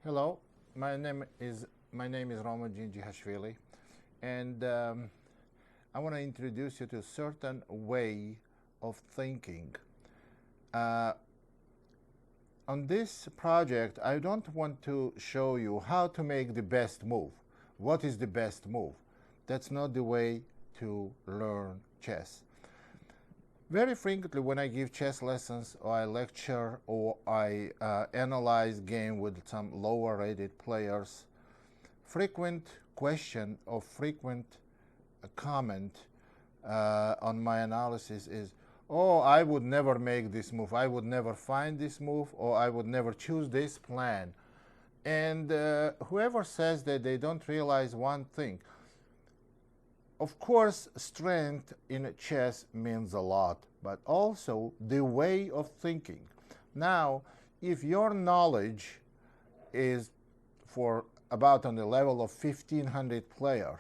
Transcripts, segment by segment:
Hello, my name is Roman Dzindzichashvili, and I want to introduce you to a certain way of thinking. Uh, on this project, I don't want to show you how to make the best move. What is the best move? That's not the way to learn chess. Very frequently when I give chess lessons or I lecture or I analyze game with some lower rated players, frequent question or frequent comment on my analysis is, oh, I would never make this move, I would never find this move, or I would never choose this plan. And whoever says that, they don't realize one thing. Of course, strength in chess means a lot, but also the way of thinking. Now, if your knowledge is for about on the level of 1500 player,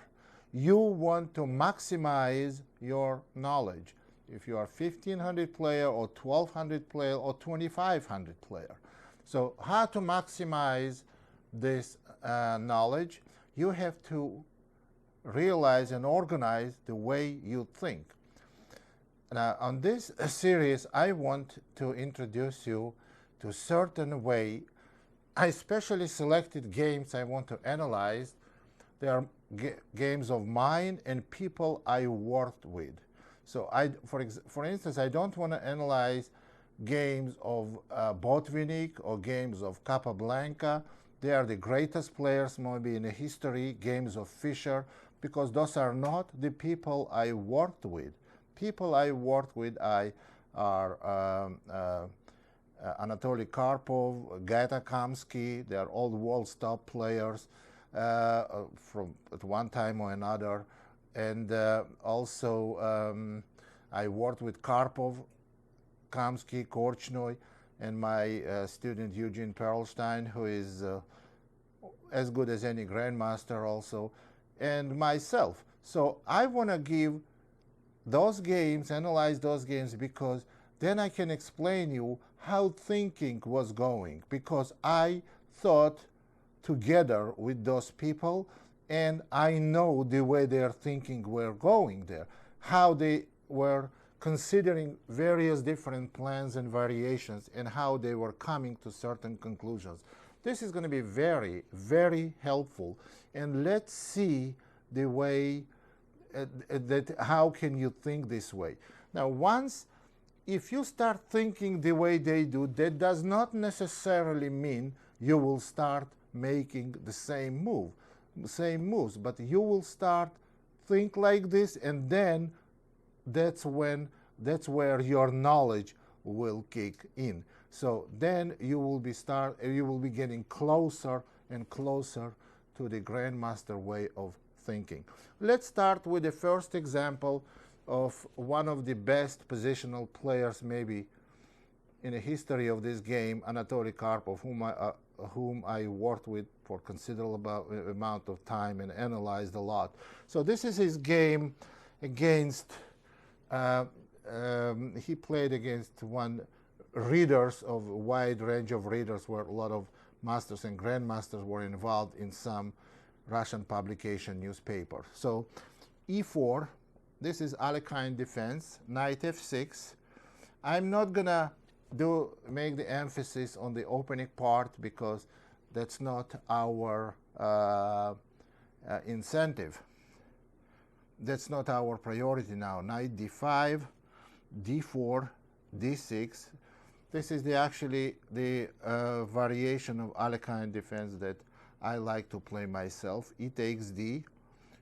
you want to maximize your knowledge. If you are 1500 player or 1200 player or 2500 player. So how to maximize this knowledge? You have to realize and organize the way you think. Now, on this series, I want to introduce you to a certain way. I specially selected games I want to analyze. They are games of mine and people I worked with. So, for instance, I don't want to analyze games of Botvinnik or games of Capablanca. They are the greatest players maybe in the history, games of Fischer, because those are not the people I worked with. People I worked with are Anatoly Karpov, Gaeta Kamsky. They are all world's top players from at one time or another. And also I worked with Karpov, Kamsky, Korchnoi, and my student Eugene Perlstein, who is as good as any grandmaster also, and myself. So I want to give those games, analyze those games, because then I can explain you how thinking was going, because I thought together with those people and I know the way their thinking were going there, how they were considering various different plans and variations and how they were coming to certain conclusions. This is going to be very, very helpful, and let's see the way how can you think this way. Now, if you start thinking the way they do, that does not necessarily mean you will start making the same moves, but you will start think like this, and then that's where your knowledge will kick in. So then you will be getting closer and closer to the grandmaster way of thinking. Let's start with the first example of one of the best positional players maybe in the history of this game, Anatoly Karpov, whom I worked with for considerable amount of time and analyzed a lot. So this is his game against, he played against readers of a wide range of readers, where a lot of masters and grandmasters were involved in some Russian publication newspaper. So e4, this is Alekhine defense, knight f6. I'm not gonna make the emphasis on the opening part because that's not our incentive. That's not our priority now. Knight d5, d4, d6. This is actually the variation of Alekhine defense that I like to play myself. E takes d,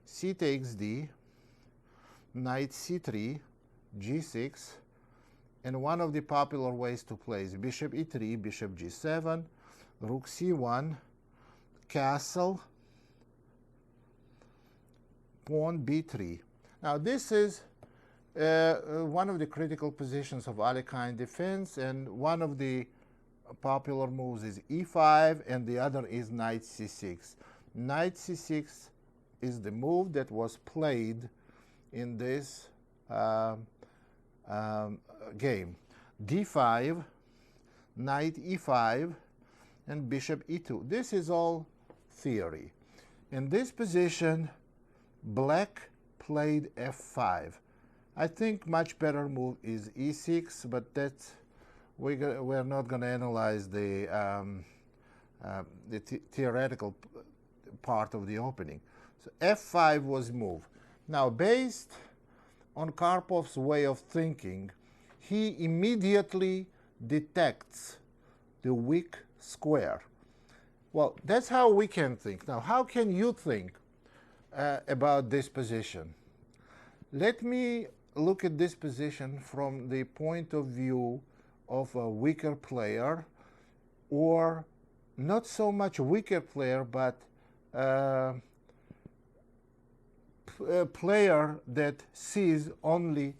c takes d, knight c3, g6, and one of the popular ways to play is bishop e3, bishop g7, rook c1, castle, pawn b3. Now this is one of the critical positions of Alekhine defense, and one of the popular moves is e5, and the other is knight c6. Knight c6 is the move that was played in this game. d5, knight e5, and bishop e2. This is all theory. In this position, black played f5. I think much better move is e6, but that's we're not going to analyze the theoretical part of the opening. So f5 was moved. Now, based on Karpov's way of thinking, he immediately detects the weak square. Well, that's how we can think. Now, how can you think about this position? Let me look at this position from the point of view of a weaker player, or not so much a weaker player, but a player that sees only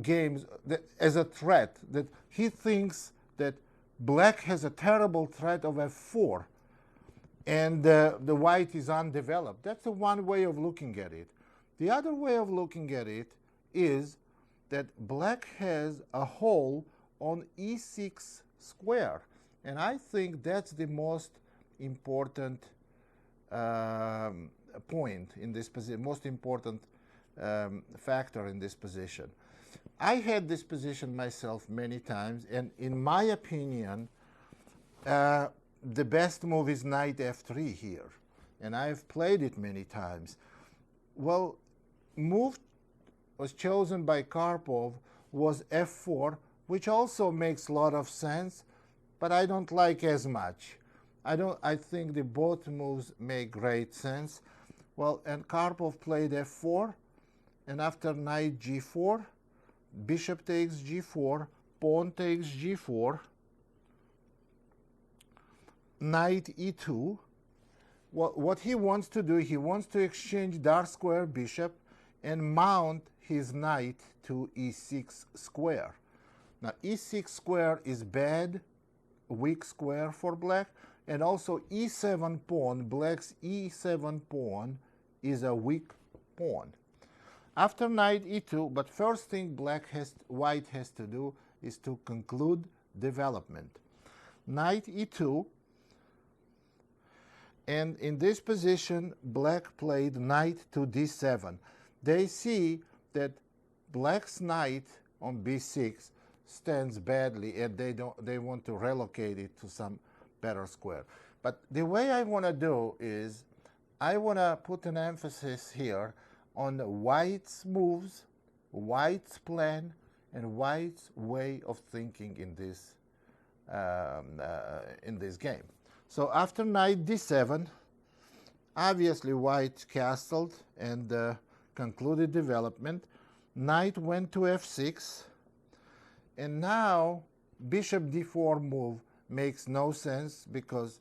games as a threat, that he thinks that black has a terrible threat of f4 and the white is undeveloped. That's the one way of looking at it. The other way of looking at it is that black has a hole on e6 square, and I think that's the most important point in this position, most important factor in this position. I had this position myself many times, and in my opinion, the best move is knight f3 here, and I've played it many times. Well, move was chosen by Karpov was f4, which also makes a lot of sense, but I don't like as much. I think the both moves make great sense. Well, and Karpov played f4, and after knight g4, bishop takes g4, pawn takes g4, knight e2. What he wants to do, he wants to exchange dark square bishop and mount his knight to e6 square. Now, e6 square is bad, weak square for black, and also e7 pawn, black's e7 pawn is a weak pawn. After knight e2, but first thing white has to do is to conclude development. Knight e2, and in this position, black played knight to d7. They see that black's knight on b6 stands badly, and they want to relocate it to some better square. But the way I want to do is I want to put an emphasis here on white's moves, white's plan, and white's way of thinking in this game. So after knight d7, obviously white castled and concluded development. Knight went to f6, and now bishop d4 move makes no sense because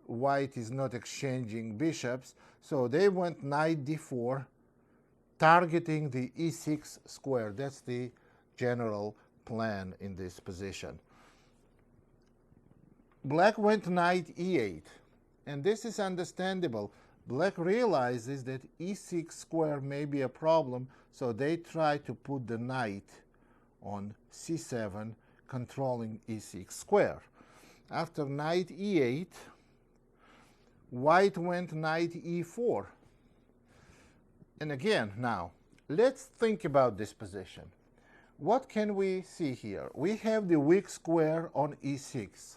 white is not exchanging bishops, so they went knight d4, targeting the e6 square. That's the general plan in this position. Black went knight e8, and this is understandable. Black realizes that e6 square may be a problem, so they try to put the knight on c7, controlling e6 square. After knight e8, white went knight e4. And again, now, let's think about this position. What can we see here? We have the weak square on e6.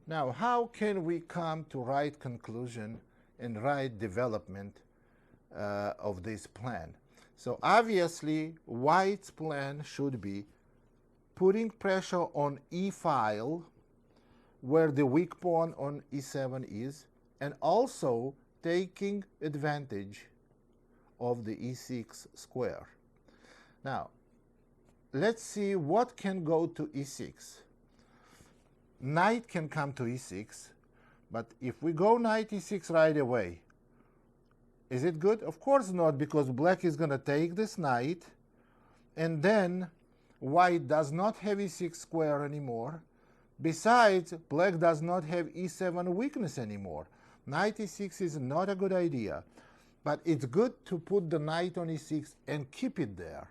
Now, how can we come to right conclusion and right development of this plan? So obviously, white's plan should be putting pressure on e file, where the weak pawn on e7 is, and also taking advantage of the e6 square. Now, let's see what can go to e6. Knight can come to e6, but if we go knight e6 right away, is it good? Of course not, because black is going to take this knight, and then white does not have e6 square anymore. Besides, black does not have e7 weakness anymore. Knight e6 is not a good idea, but it's good to put the knight on e6 and keep it there.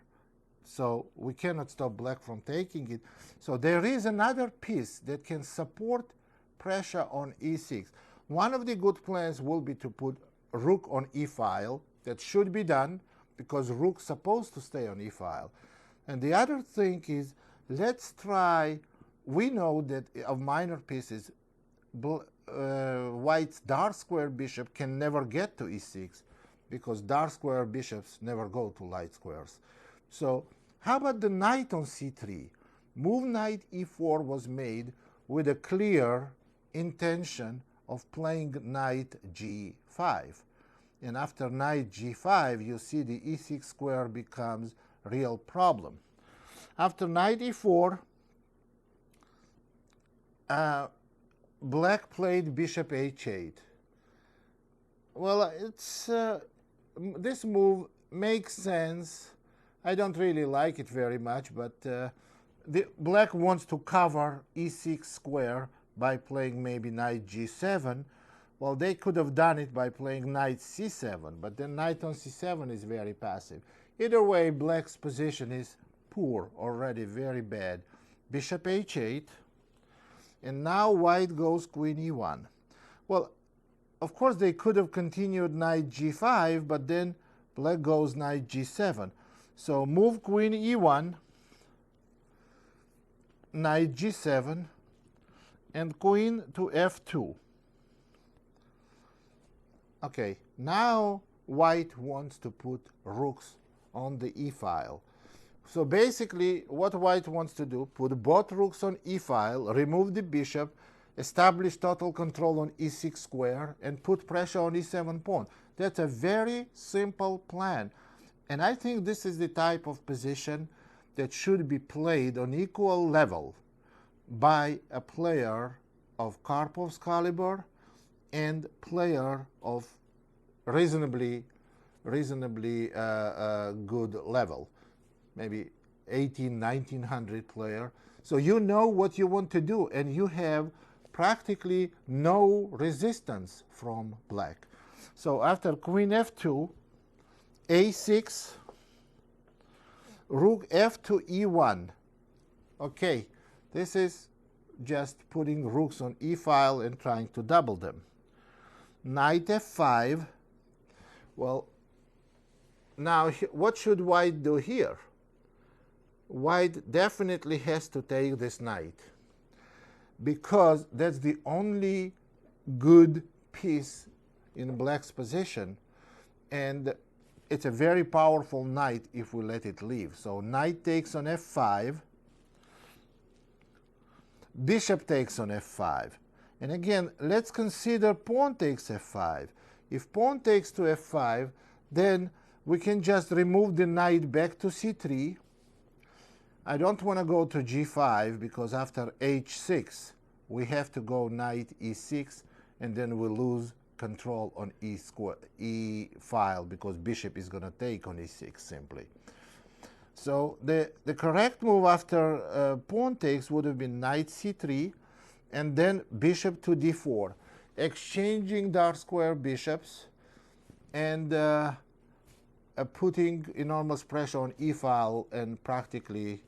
So we cannot stop black from taking it. So there is another piece that can support pressure on e6. One of the good plans will be to put rook on e-file. That should be done because rook's supposed to stay on e-file. And the other thing is, let's try, we know that of minor pieces, white's dark square bishop can never get to e6 because dark square bishops never go to light squares. So how about the knight on c3? Move knight e4 was made with a clear intention of playing knight g5. And after knight g5, you see the e6 square becomes a real problem. After knight e4, black played bishop h8. Well, this move makes sense. I don't really like it very much, but the black wants to cover e6 square by playing maybe knight g7. Well, they could have done it by playing knight c7, but then knight on c7 is very passive. Either way, black's position is poor, already very bad. Bishop h8, and now white goes queen e1. Well, of course, they could have continued knight g5, but then black goes knight g7. So move queen e1, knight g7, and queen to f2. Okay, now white wants to put rooks on the e-file. So basically, what white wants to do, put both rooks on e-file, remove the bishop, establish total control on e6 square, and put pressure on e7 pawn. That's a very simple plan. And I think this is the type of position that should be played on equal level by a player of Karpov's caliber and player of reasonably good level, maybe 1900 player. So you know what you want to do, and you have practically no resistance from black. So after queen f2, a6, rook f to e1. Okay, this is just putting rooks on e-file and trying to double them. Knight f5. Well, now what should white do here? White definitely has to take this knight because that's the only good piece in black's position, and it's a very powerful knight if we let it leave. So knight takes on f5, bishop takes on f5. And again, let's consider pawn takes f5. If pawn takes to f5, then we can just remove the knight back to c3. I don't want to go to g5 because after h6, we have to go knight e6, and then we lose control on e-file because bishop is going to take on e6 simply. So the correct move after pawn takes would have been knight c3 and then bishop to d4, exchanging dark square bishops and putting enormous pressure on e-file and practically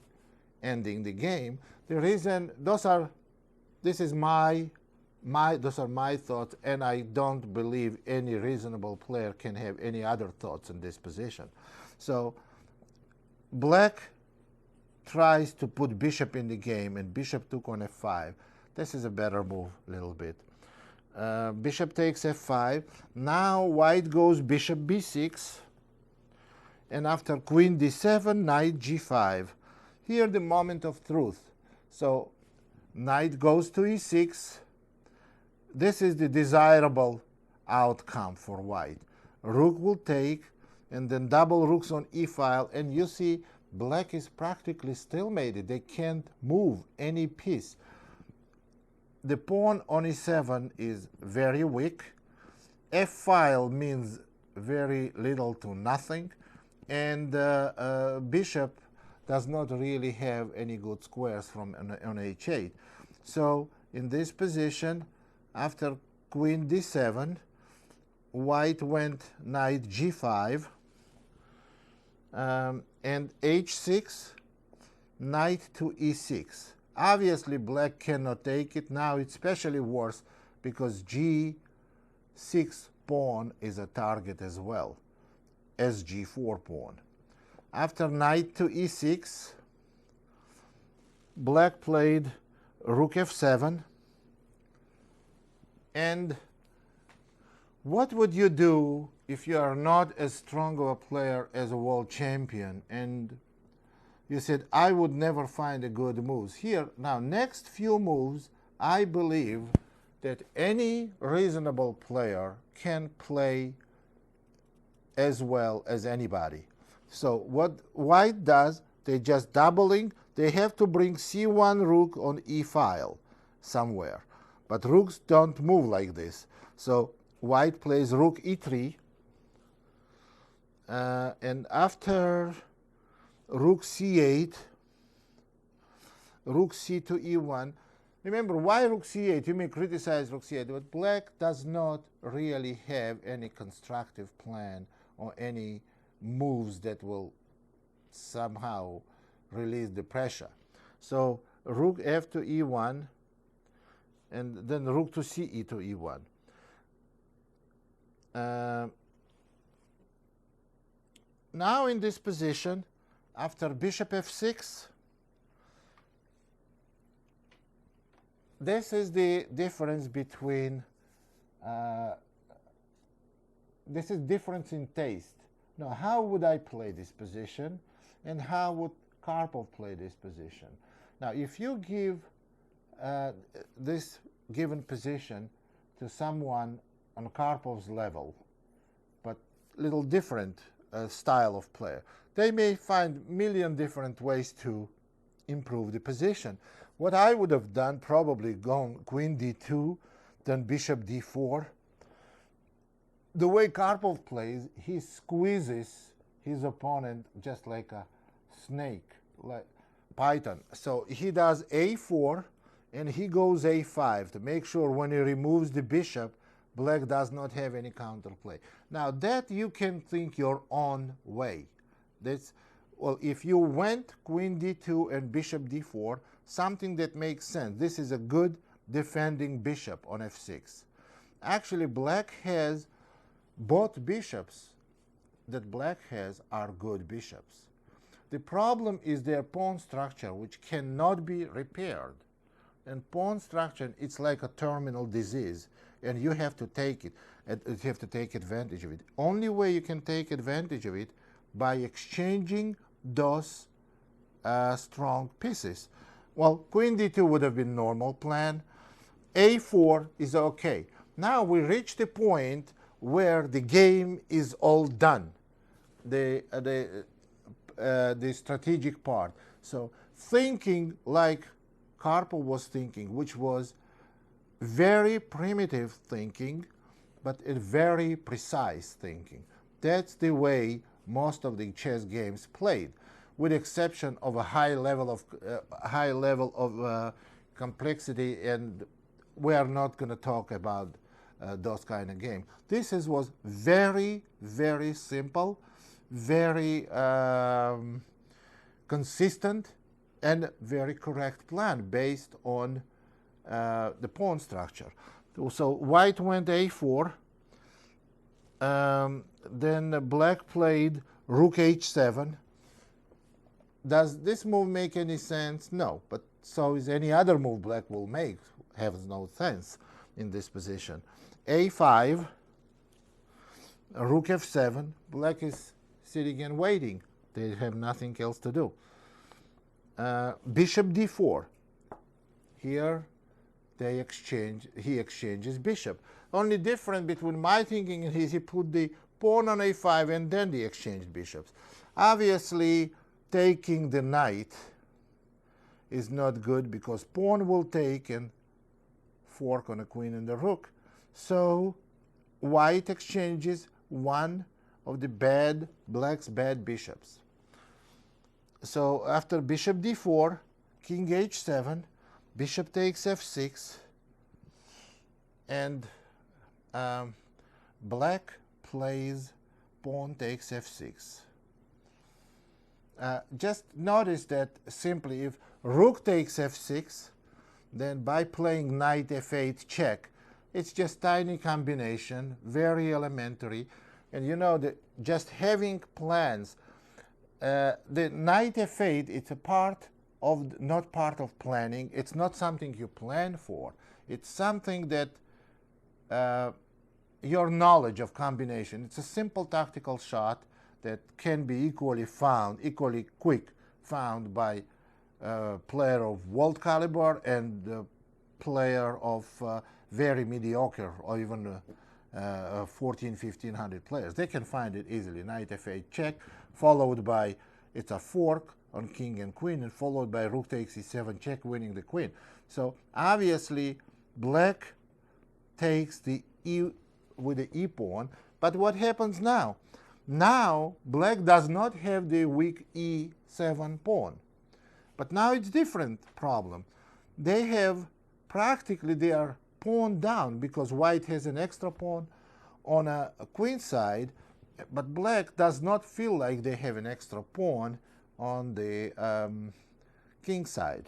ending the game. The reason those are my thoughts, and I don't believe any reasonable player can have any other thoughts in this position. So black tries to put bishop in the game, and bishop took on f5. This is a better move a little bit. Bishop takes f5. Now white goes bishop b6, and after queen d7, knight g5. Here the moment of truth. So knight goes to e6. This is the desirable outcome for white. Rook will take, and then double rooks on e-file, and you see black is practically stalemated. They can't move any piece. The pawn on e7 is very weak. F-file means very little to nothing, and bishop does not really have any good squares from on h8. So in this position, after queen d7, white went knight g5, and h6, knight to e6. Obviously, black cannot take it. Now it's especially worse because G6 pawn is a target as well as G4 pawn. After knight to E6, black played rook F7. And what would you do if you are not as strong of a player as a world champion and you said, I would never find a good moves? Here, now, next few moves, I believe that any reasonable player can play as well as anybody. So what white does, they just doubling, they have to bring C1 rook on E file somewhere. But rooks don't move like this. So white plays rook E3. And after rook C8, rook C to E1. Remember, why rook C8? You may criticize rook C8, but black does not really have any constructive plan or any moves that will somehow release the pressure. So rook F to E1, and then rook to CE to E1. Now in this position, after bishop F6, this is the difference between, this is difference in taste. Now, how would I play this position, and how would Karpov play this position? Now, if you give this given position to someone on Karpov's level, but little different style of player, they may find a million different ways to improve the position. What I would have done, probably gone queen d2, then bishop d4. The way Karpov plays, he squeezes his opponent just like a snake, like python. So he does a4, and he goes a5 to make sure when he removes the bishop, black does not have any counterplay. Now that you can think your own way. That's, well, if you went queen d2 and bishop d4, something that makes sense. This is a good defending bishop on f6. Actually, black has both bishops that black has are good bishops. The problem is their pawn structure, which cannot be repaired. And pawn structure, it's like a terminal disease, and you have to take it, and you have to take advantage of it. Only way you can take advantage of it by exchanging those strong pieces. Well, queen d2 would have been normal plan. a4 is okay. Now we reach the point where the game is all done, the strategic part. So thinking like Karpov was thinking, which was very primitive thinking, but a very precise thinking. That's the way most of the chess games played, with exception of a high level of complexity, and we are not going to talk about those kind of games. This was very, very simple, very consistent, and very correct plan based on the pawn structure. So white went a4, then black played rook h7. Does this move make any sense? No, but so is any other move black will make. Has no sense in this position. a5, rook f7, black is sitting and waiting. They have nothing else to do. Bishop d4. Here he exchanges bishop. Only difference between my thinking and his, he put the pawn on a5 and then they exchanged bishops. Obviously, taking the knight is not good because pawn will take and fork on a queen and the rook. So white exchanges one of the black's bad bishops. So after bishop d4, king h7, bishop takes f6, and black plays pawn takes f6. Just notice that simply if rook takes f6, then by playing knight f8 check, it's just tiny combination, very elementary. And you know that just having plans, the knight f8, it's a part of, not part of planning. It's not something you plan for. It's something that your knowledge of combination. It's a simple tactical shot that can be equally quick found by a player of world caliber and a player of very mediocre or even 1500 players. They can find it easily. Knight f8 check, followed by, it's a fork on king and queen, and followed by rook takes e7 check, winning the queen. So obviously black takes the e with the e pawn, but what happens now? Now black does not have the weak e7 pawn, but now it's different problem. They have practically their pawn down because white has an extra pawn on a queen side, but black does not feel like they have an extra pawn on the king side.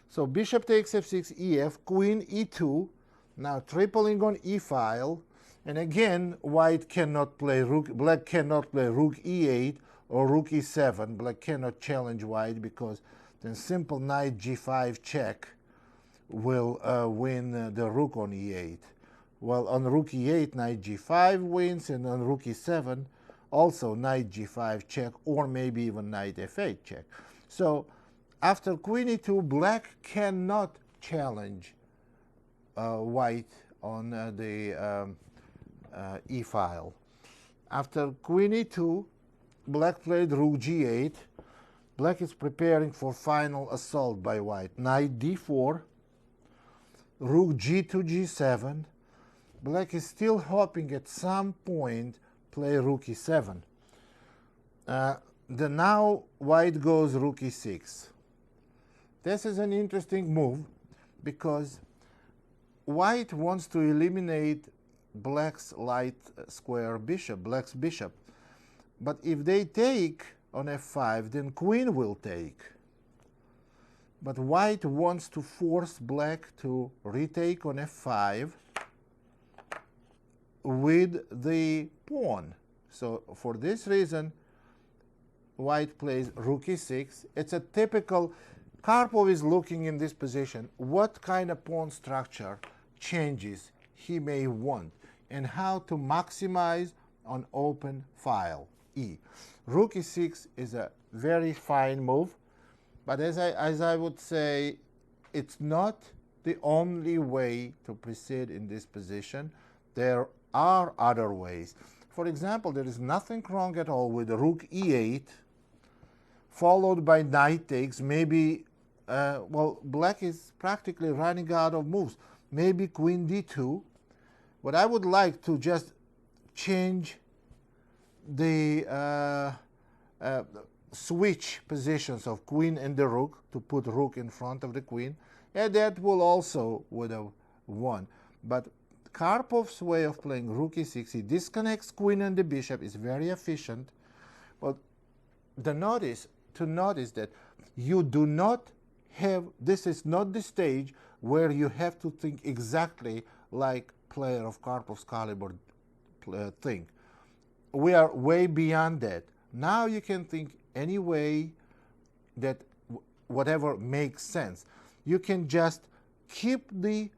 So bishop takes f6, ef, queen e2, now tripling on e file, and again white cannot play rook, black cannot play rook e8 or rook e7. Black cannot challenge white because then simple knight g5 check will win the rook on e8. Well, on rook e8, knight g5 wins, and on rook e7, also knight g5 check, or maybe even knight f8 check. So after queen e2, black cannot challenge white on the e file. After queen e2, black played rook g8. Black is preparing for final assault by white. Knight d4, rook g2 g7. Black is still hoping at some point play rook e7. Now white goes rook e6. This is an interesting move because white wants to eliminate black's light square bishop, black's bishop. But if they take on f5, then queen will take. But white wants to force black to retake on f5 with the pawn. So for this reason, white plays rook e6. It's a typical, Karpov is looking in this position, what kind of pawn structure changes he may want and how to maximize on open file E. Rook e6 is a very fine move, but as I would say, it's not the only way to proceed in this position. There are other ways. For example, there is nothing wrong at all with rook e8, followed by knight takes. Maybe, well, black is practically running out of moves. Maybe queen d2. But I would like to just change the switch positions of queen and the rook to put rook in front of the queen, and that will also would have won. But Karpov's way of playing rook e6, he disconnects queen and the bishop, is very efficient. But to notice that you do not have, this is not the stage where you have to think exactly like player of Karpov's caliber think. We are way beyond that. Now you can think any way that whatever makes sense. You can just keep the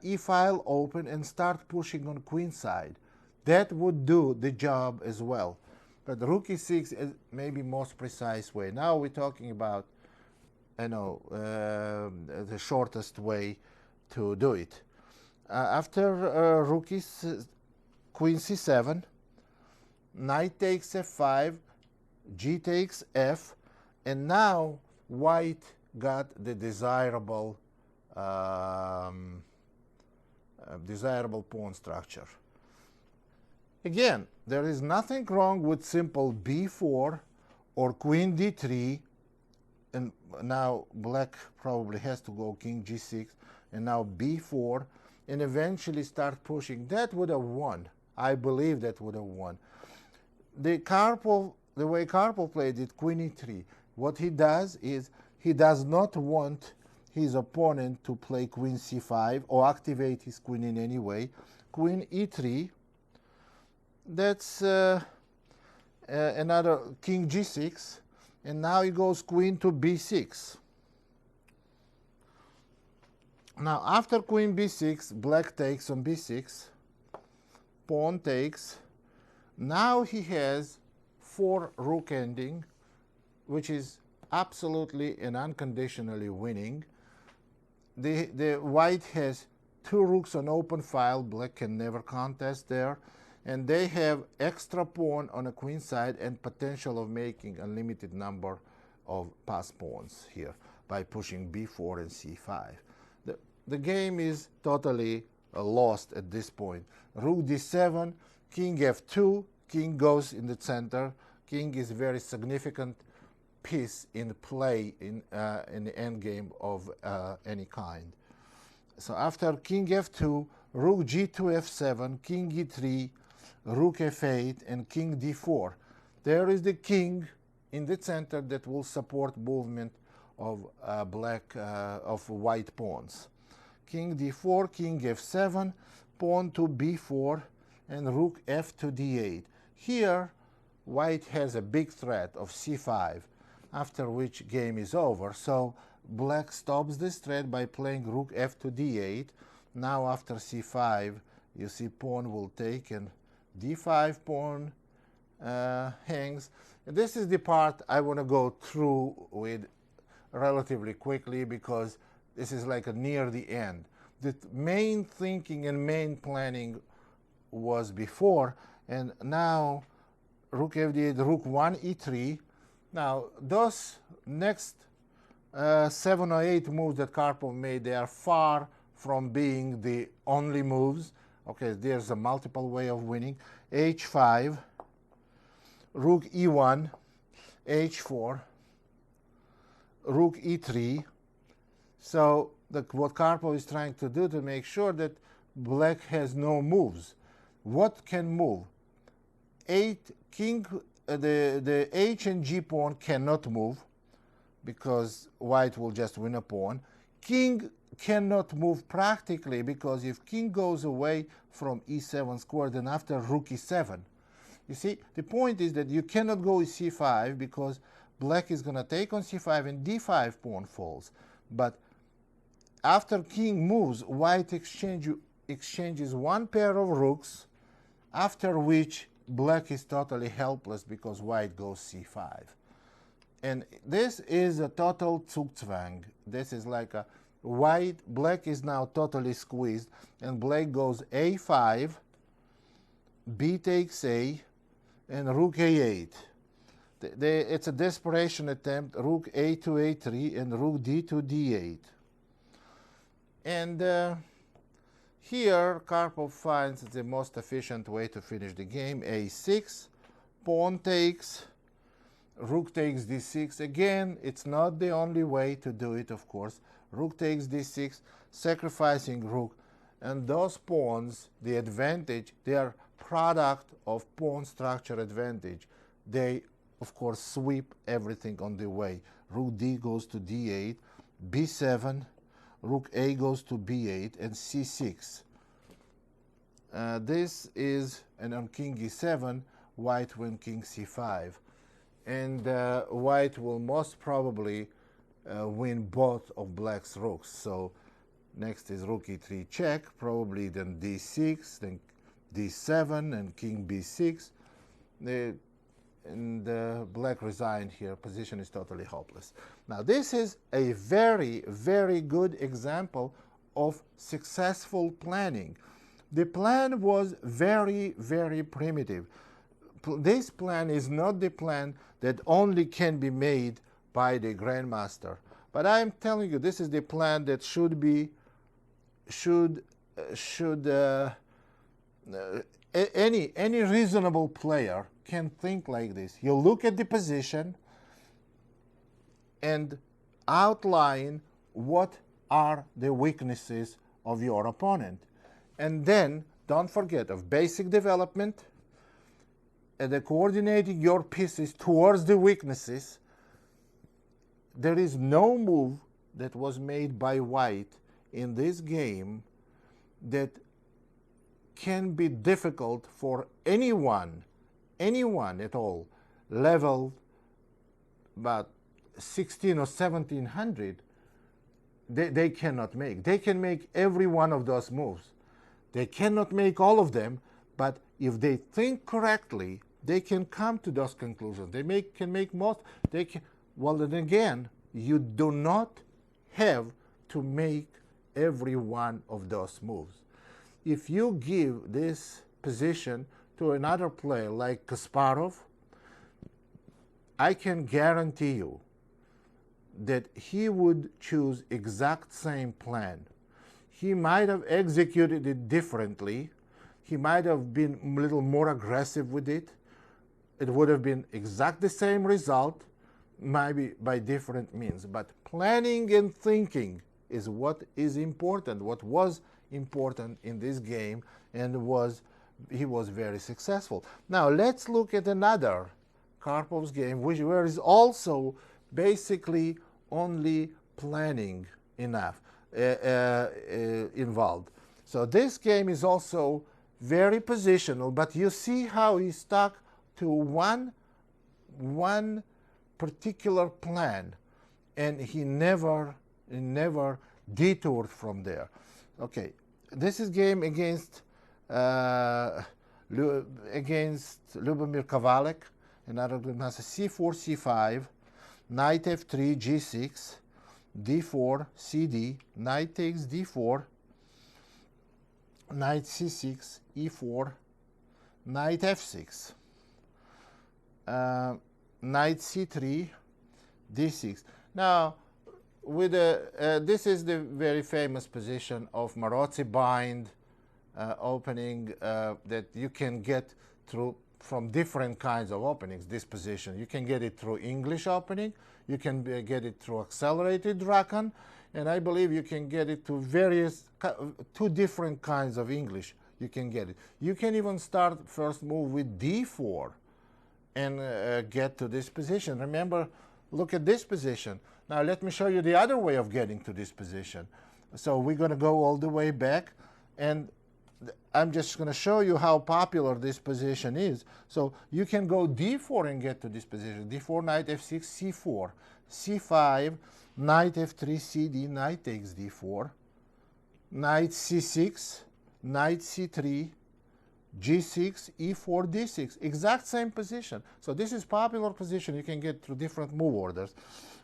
e-file open and start pushing on queen side. That would do the job as well. But rook e6 is maybe most precise way. Now we're talking about, you know, the shortest way to do it. After rook is queen c7, knight takes f5, g takes f, and now white got the desirable desirable pawn structure. Again, there is nothing wrong with simple b4 or queen d3, and now black probably has to go king g6, and now b4, and eventually start pushing. That would have won. I believe that would have won. The way Karpov played it, queen e3, what he does is he does not want his opponent to play queen c5 or activate his queen in any way. Queen e3, that's another king g6, and now he goes queen to b6. Now after queen b6, black takes on b6, pawn takes. Now he has 4 rook ending, which is absolutely and unconditionally winning. The white has 2 rooks on open file, black can never contest there, and they have extra pawn on a queen side and potential of making a limited number of pass pawns here by pushing b4 and c5. The game is totally lost at this point. Rook d7, king f2, king goes in the center. King is a very significant piece in play in the endgame of any kind. So after king f2, rook g2 f7, king e3, rook f8, and king d4. There is the king in the center that will support movement of of white pawns. King d4, king f7, pawn to b4, and rook f to d8. Here, white has a big threat of c5, after which game is over. So black stops this threat by playing rook f to d8. Now after c5, you see pawn will take, and d5 pawn hangs. And this is the part I want to go through with relatively quickly, because this is like near the end. The main thinking and main planning was before, and now rook f8, rook 1 e3. Now those next 7 or 8 moves that Karpov made, they are far from being the only moves. Okay, there's a multiple way of winning. h5, rook e1, h4, rook e3. So what Karpov is trying to do to make sure that black has no moves. What can move? The h and g pawn cannot move, because white will just win a pawn. King cannot move practically, because if king goes away from e7 square, then after rook e7. You see, the point is that you cannot go c5, because black is going to take on c5 and d5 pawn falls. But after king moves, white exchanges 1 pair of rooks, after which black is totally helpless because white goes c5. And this is a total Zugzwang. This is like a black is now totally squeezed, and black goes a5, b takes a, and rook a8. It's a desperation attempt, rook a to a3, and rook d to d8. And here Karpov finds the most efficient way to finish the game. a6, pawn takes, rook takes d6. Again, it's not the only way to do it, of course. Rook takes d6, sacrificing rook. And those pawns, the advantage, they are product of pawn structure advantage. They, of course, sweep everything on the way. Rook d goes to d8, b7, rook a goes to b8, and c6. This is, and on king e7, white win king c5. And white will most probably win both of black's rooks. So next is rook e3 check, probably then d6, then d7, and king b6. Black resigned here. Position is totally hopeless. Now this is a very, very good example of successful planning. The plan was very, very primitive. This plan is not the plan that only can be made by the grandmaster. But I am telling you, this is the plan that any reasonable player can think like this. You look at the position and outline what are the weaknesses of your opponent. And then don't forget of basic development and the coordinating your pieces towards the weaknesses. there is no move that was made by white in this game that can be difficult for anyone at all, level about 16 or 1700, they cannot make. They can make every one of those moves. They cannot make all of them, but if they think correctly, they can come to those conclusions. They can make most. They can. Well, then again, you do not have to make every one of those moves. If you give this position to another player like Kasparov, I can guarantee you that he would choose exact same plan. He might have executed it differently. He might have been a little more aggressive with it. It would have been exactly the same result, maybe by different means. But planning and thinking is what is important, what was important in this game, and he was very successful. Now let's look at another Karpov's game, where is also basically only planning involved. So this game is also very positional, but you see how he stuck to one particular plan, and he never detoured from there. Okay, this is game against Lubomir Kavalek, another grandmaster. C4, C5, knight F3, G6, D4, CD, knight takes D4, knight C6, E4, knight F6, knight C3, D6. Now, with this is the very famous position of Marozzi bind opening that you can get through from different kinds of openings. This position, you can get it through English opening, you can get it through accelerated Draken, and I believe you can get it to two different kinds of English. You can get it. You can even start first move with D4 and get to this position. Remember, look at this position. Now let me show you the other way of getting to this position. So we're going to go all the way back, and I'm just going to show you how popular this position is. So you can go D4 and get to this position. D4, knight F6, C4, C5, knight F3, CD, knight takes D4, knight C6, knight C3, G6, E4, D6. Exact same position. So this is popular position. You can get through different move orders.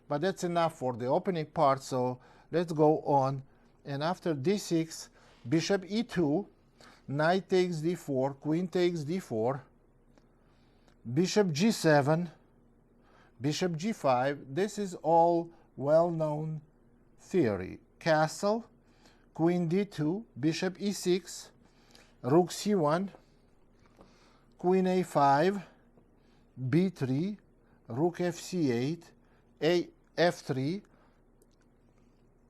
But that's enough for the opening part. So let's go on. And after D6, bishop E2, knight takes D4, queen takes D4, bishop G7, bishop G5. This is all well-known theory. Castle, queen D2, bishop E6, rook C1, queen A5, B3, rook FC8, F3,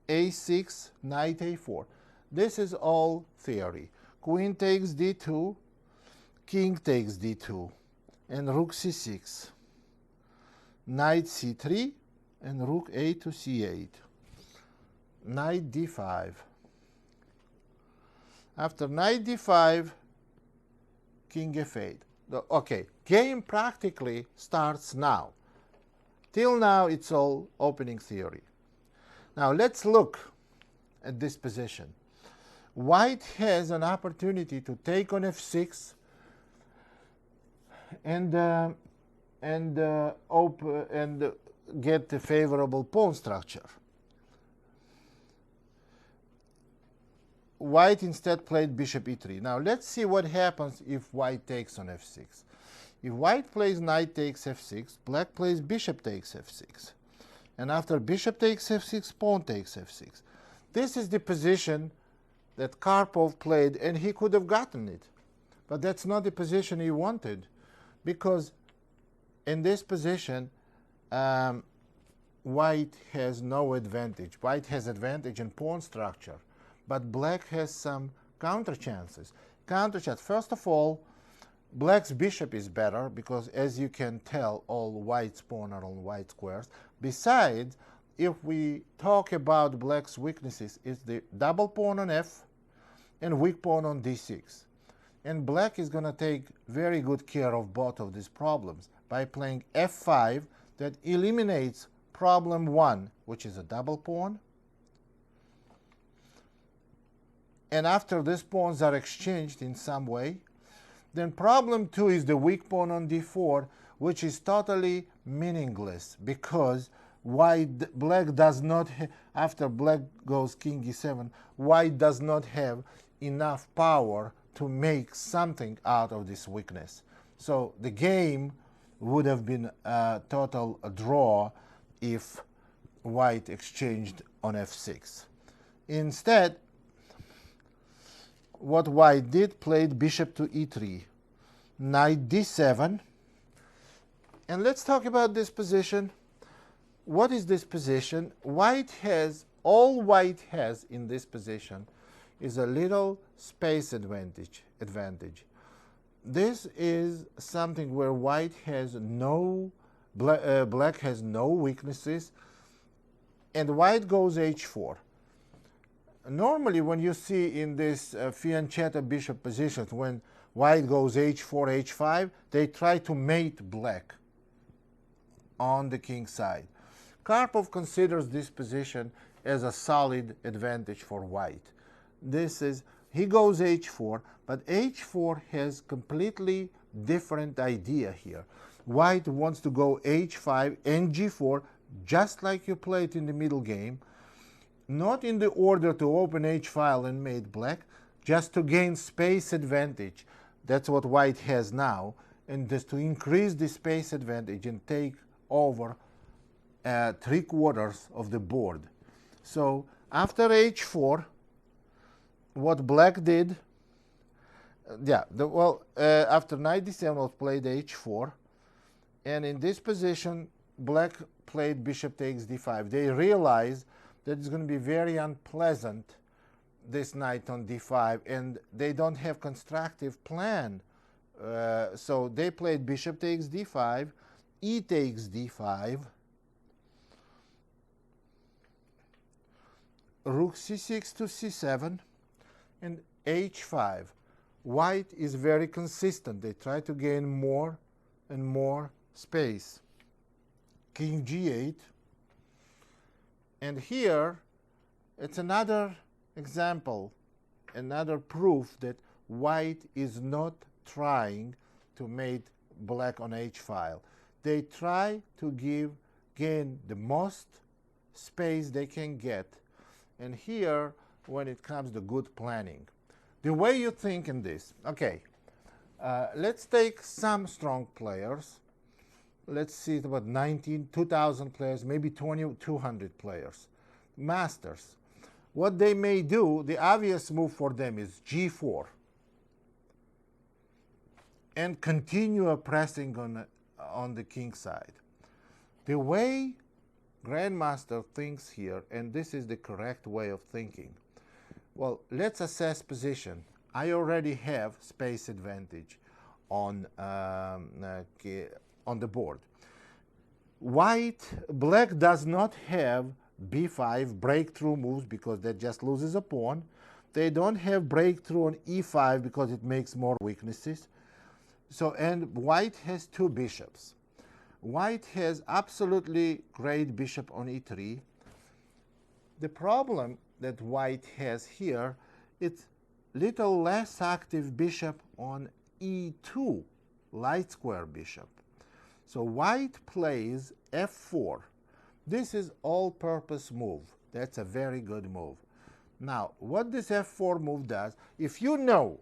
A6, knight A4. This is all theory. Queen takes D2, king takes D2, and rook C6, knight C3, and rook A to C8, knight D5. After knight D5, king F8. Okay, game practically starts now. Till now, it's all opening theory. Now let's look at this position. White has an opportunity to take on F6 and get the favorable pawn structure. White instead played bishop E3. Now let's see what happens if white takes on F6. If white plays knight takes F6, black plays bishop takes F6. And after bishop takes F6, pawn takes F6. This is the position that Karpov played, and he could have gotten it. But that's not the position he wanted, because in this position, white has no advantage. White has advantage in pawn structure, but black has some counter chances. First of all, black's bishop is better, because as you can tell, all white's pawn are on white squares. Besides, if we talk about black's weaknesses, it's the double pawn on f and weak pawn on d6. And black is going to take very good care of both of these problems by playing f5 that eliminates problem 1, which is a double pawn. And after these pawns are exchanged in some way, then problem 2 is the weak pawn on d4, which is totally meaningless because black does not after black goes king e7, white does not have enough power to make something out of this weakness. So the game would have been a total draw if white exchanged on f6. Instead, what white did, played bishop to e3, knight d7, and let's talk about this position. What is this position? All white has in this position is a little space advantage. This is something where white has black has no weaknesses, and white goes h4. Normally, when you see in this fiancetta bishop positions, when white goes h4, h5, they try to mate black on the king side. Karpov considers this position as a solid advantage for white. He goes h4, but h4 has completely different idea here. White wants to go h5 and g4, just like you played in the middle game, not in the order to open h-file and mate black, just to gain space advantage. That's what white has now, and just to increase the space advantage and take over 3/4 of the board. So after h4, what black did, after knight d7 was played h4, and in this position, black played bishop takes d5. They realized that it's going to be very unpleasant, this knight on d5, and they don't have constructive plan. So they played bishop takes d5, e takes d5, rook c6 to c7, and h5. White is very consistent. They try to gain more and more space. King g8. And here, it's another example, another proof that white is not trying to mate black on h-file. They try to gain the most space they can get. And here, when it comes to good planning, the way you think in this, okay, let's take some strong players. Let's see about 2,000 players, maybe 200 players, masters. What they may do, the obvious move for them is g4 and continue pressing on the king side. The way Grandmaster thinks here, and this is the correct way of thinking, well, let's assess position. I already have space advantage on the board. Black does not have b5 breakthrough moves because that just loses a pawn. They don't have breakthrough on e5 because it makes more weaknesses. So, and white has 2 bishops. White has absolutely great bishop on e3. The problem that white has here, it's little less active bishop on e2, light square bishop. So white plays f4. This is all-purpose move. That's a very good move. Now, what this f4 move does, if you know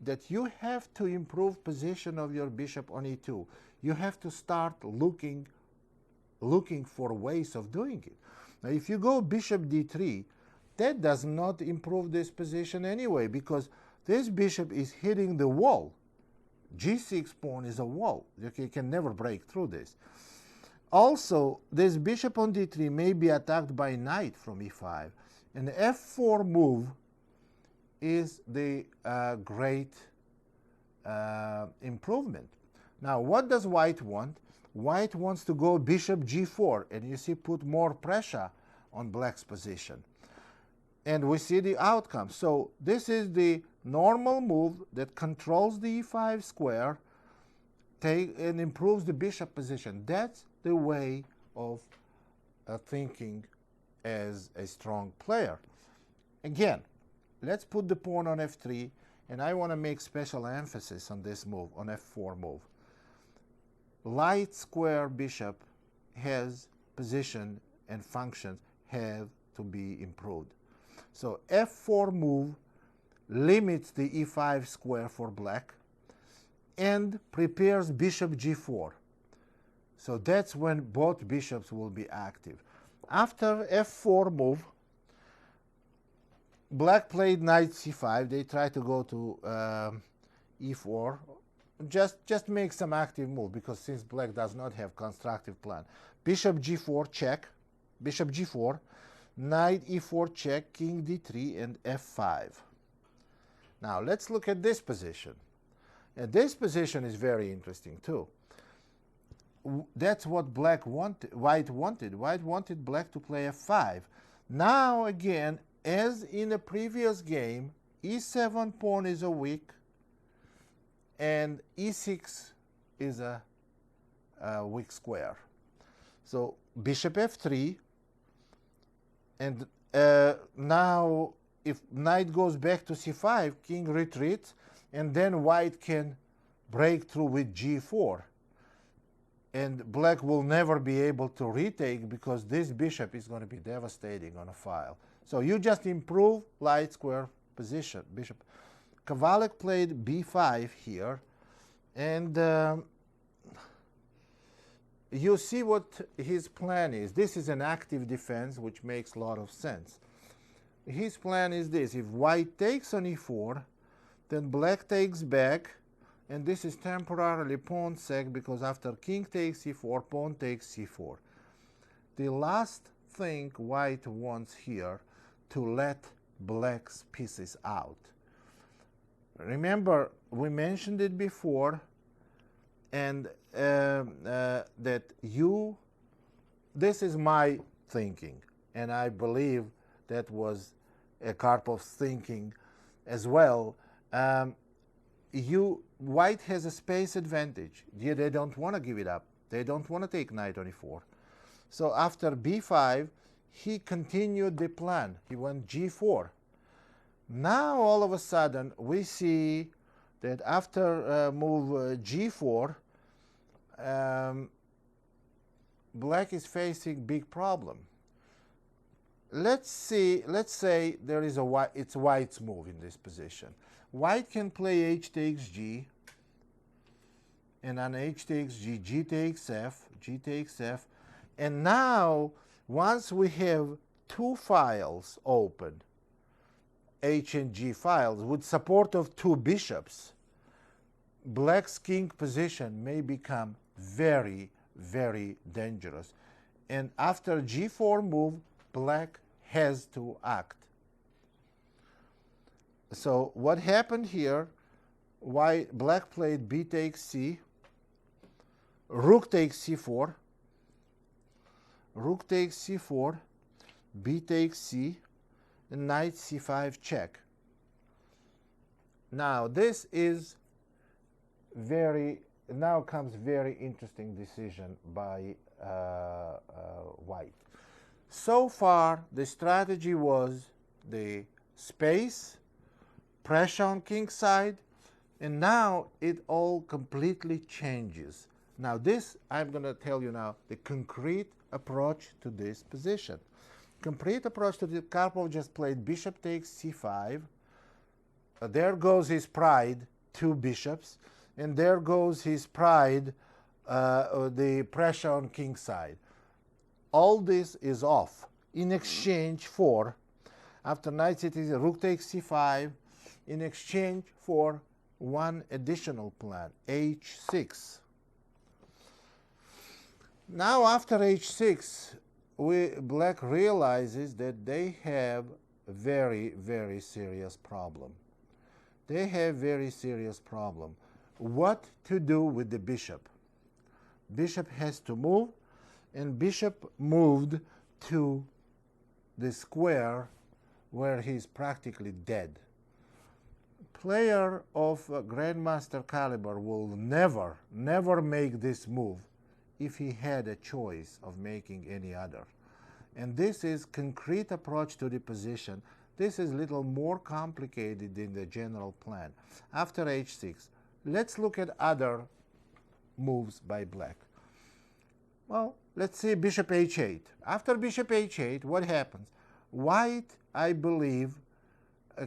that you have to improve position of your bishop on e2, you have to start looking for ways of doing it. Now, if you go bishop d3, that does not improve this position anyway, because this bishop is hitting the wall. g6 pawn is a wall. You can never break through this. Also, this bishop on d3 may be attacked by knight from e5. And the f4 move is the great improvement. Now, what does white want? White wants to go bishop g4, and you see, put more pressure on black's position. And we see the outcome. So this is the normal move that controls the e5 square and improves the bishop position. That's the way of thinking as a strong player. Again, let's put the pawn on f3, and I want to make special emphasis on this move, on f4 move. Light square bishop has position and functions have to be improved. So f4 move limits the e5 square for black and prepares bishop g4. So that's when both bishops will be active. After f4 move, black played knight c5. They try to go to e4. Just make some active move, because since black does not have constructive plan. Bishop g4 check, bishop g4, knight e4 check, king d3, and f5. Now let's look at this position. And this position is very interesting too. That's what white wanted. White wanted black to play f5. Now again, as in the previous game, e7 pawn is a weak, and e6 is a weak square. So bishop f3, and now if knight goes back to c5, king retreats, and then white can break through with g4. And black will never be able to retake, because this bishop is going to be devastating on a file. So you just improve light square position. Bishop Kowalik played b5 here, and you see what his plan is. This is an active defense, which makes a lot of sense. His plan is this: if white takes on e4, then black takes back, and this is temporarily pawn sec, because after king takes e4, pawn takes c4. The last thing white wants here, to let black's pieces out. Remember, we mentioned it before, and that this is my thinking, and I believe that was Karpov's thinking as well. White has a space advantage. They don't want to give it up. They don't want to take knight on e4. So after b5, he continued the plan. He went g4. Now all of a sudden we see that after move g4, black is facing big problem. Let's say there is it's white's move in this position. White can play h takes g, and on h takes g, g takes f, g takes f, and now once we have two files open, h and g files, with support of two bishops, black's king position may become very, very dangerous. And after g4 move, black has to act. So what happened here? Black played b takes c, rook takes c4, rook takes c4, b takes c, and knight c5 check. Now this is now comes very interesting decision by white. So far the strategy was the space, pressure on king's side, and now it all completely changes. Now this, I'm going to tell you now, the concrete approach to this position. Complete approach to the Karpov just played bishop takes c5. There goes his pride, two bishops, and there goes his pride, the pressure on king's side. All this is off in exchange for, after knight c3, rook takes c5, in exchange for one additional plan, h6. Now after h6, black realizes that they have a very, very serious problem. They have very serious problem. what to do with the bishop. Bishop has to move, and bishop moved to the square where he's practically dead. Player of Grandmaster caliber will never make this move if he had a choice of making any other. And this is concrete approach to the position. This is a little more complicated than the general plan. After h6, let's look at other moves by black. Well, let's see bishop h8. After bishop h8, what happens? White, I believe,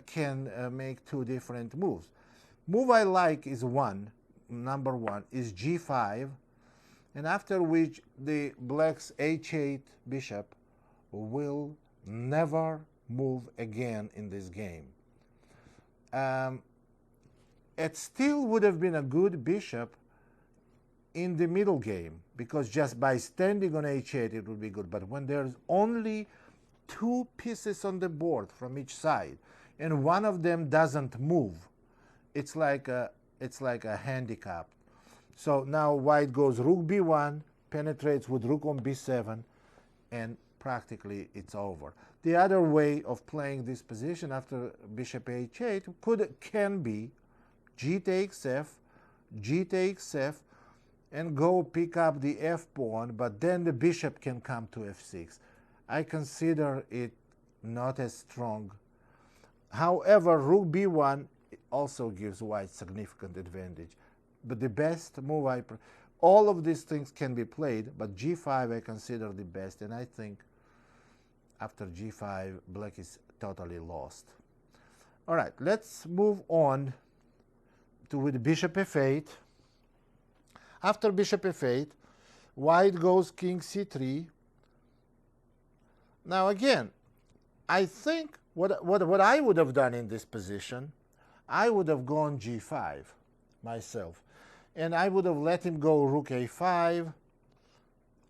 can make two different moves. Move I like is number one, is g5, and after which the black's h8 bishop will never move again in this game. It still would have been a good bishop in the middle game, because just by standing on h8 it would be good. But when there's only two pieces on the board from each side, and one of them doesn't move, it's like a handicap. So now white goes rook b1, penetrates with rook on b7, and practically it's over. The other way of playing this position after bishop h8 can be g takes f, g takes f, and go pick up the f pawn, but then the bishop can come to f6. I consider it not as strong. However, rook b1 also gives white significant advantage. But the best move, all of these things can be played, but g5 I consider the best, and I think after g5, black is totally lost. All right, let's move on with bishop f8. After bishop f8, white goes king c3. Now again, I think what I would have done in this position, I would have gone g5 myself. And I would have let him go rook a5,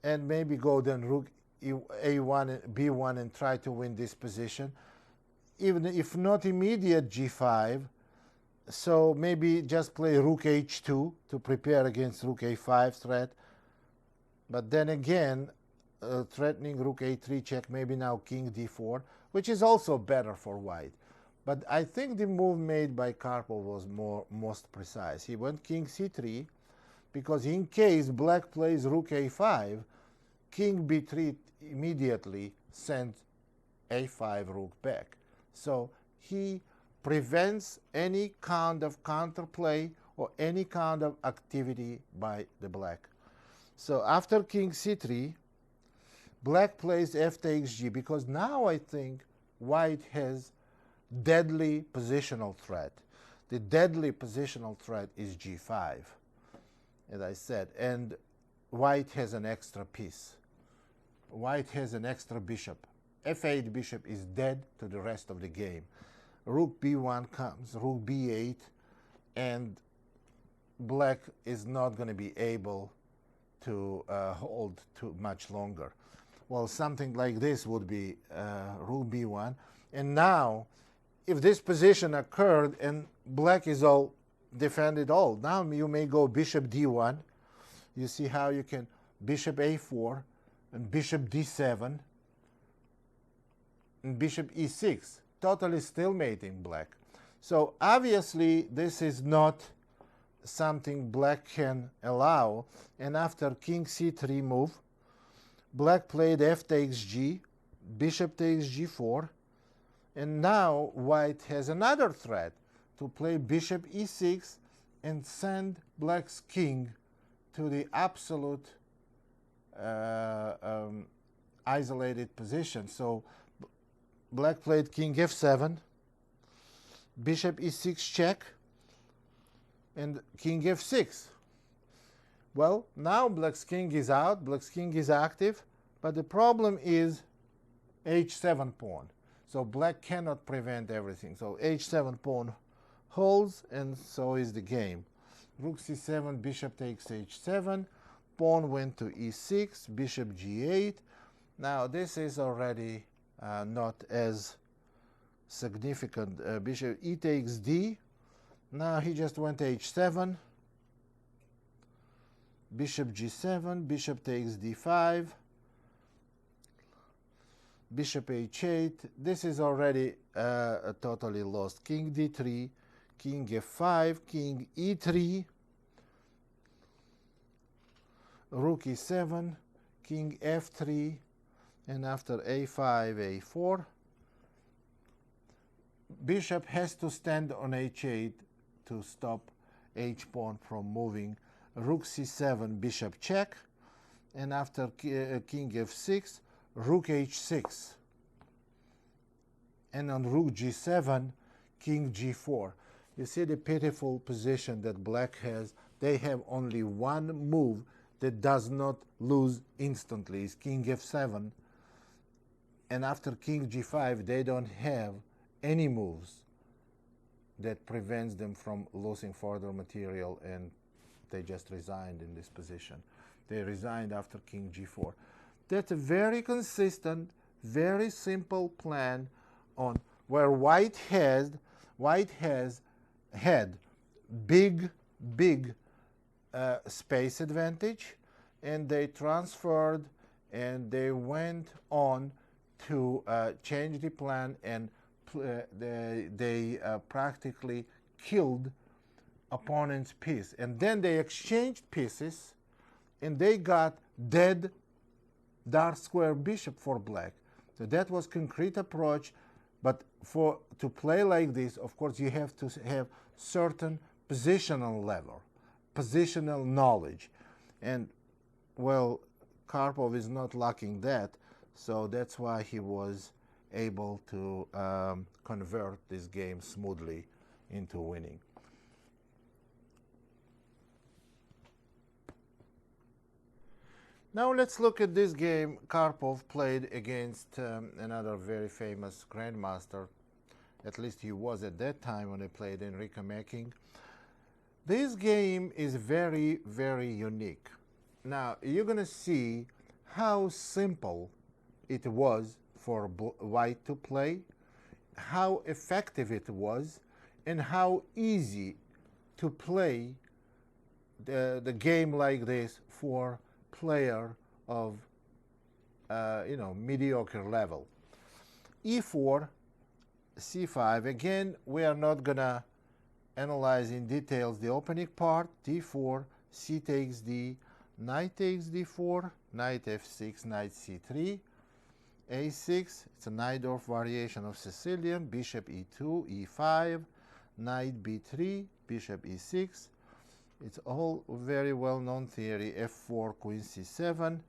and maybe go then rook a1 and b1 and try to win this position. Even if not immediate g5, so maybe just play rook h2 to prepare against rook a5 threat. But then again, threatening rook a3 check, maybe now king d4, which is also better for white. But I think the move made by Karpov was most precise. He went king c3, because in case black plays rook a5, king b3 immediately sends a5 rook back. So he prevents any kind of counterplay or any kind of activity by the black. So after king c3, black plays f takes g, because now I think white has deadly positional threat. The deadly positional threat is g5, as I said, and white has an extra piece. White has an extra bishop. f8 bishop is dead to the rest of the game. Rook b1 comes, rook b8, and black is not going to be able to hold too much longer. Well, something like this would be rook b1, and now if this position occurred and black is all defended all, now you may go bishop d1. You see how you can bishop a4 and bishop d7 and bishop e6, totally stalemating black. So obviously this is not something black can allow, and after king c3 move, black played f takes g, bishop takes g4, and now white has another threat to play bishop e6 and send black's king to the absolute isolated position. So black played king f7, bishop e6 check, and king f6. Well, now black's king is out, black's king is active, but the problem is h7 pawn. So black cannot prevent everything. So h7 pawn holds, and so is the game. Rook c7, bishop takes h7, pawn went to e6, bishop g8. Now this is already not as significant. Bishop e takes d. Now he just went h7, bishop g7, bishop takes d5, bishop h8. This is already totally lost. King d3, king f5, king e3, rook e7, king f3, and after a5, a4, bishop has to stand on h8 to stop h-pawn from moving. Rook c7, bishop check, and after king f6, rook h6, and on rook g7, king g4. You see the pitiful position that black has. They have only one move that does not lose instantly. It's king f7, and after king g5, they don't have any moves that prevents them from losing further material, and they just resigned in this position. They resigned after king g4. That's a very consistent, very simple plan on where white has had big space advantage, and they transferred and they went on to change the plan, and they practically killed opponent's piece. And then they exchanged pieces, and they got dead dark square bishop for black. So that was concrete approach. But to play like this, of course, you have to have certain positional level, positional knowledge. And, well, Karpov is not lacking that, so that's why he was able to convert this game smoothly into winning. Now let's look at this game Karpov played against another very famous grandmaster. At least he was at that time when he played Enrico Making. This game is very, very unique. Now you're going to see how simple it was for white to play, how effective it was, and how easy to play the game like this for player of mediocre level. e4, c5. Again, we are not gonna analyze in details the opening part. d4, c takes d, knight takes d4, knight f6, knight c3, a6. It's a Najdorf variation of Sicilian. Bishop e2, e5, knight b3, bishop e6. It's all very well-known theory. f4, queen c7,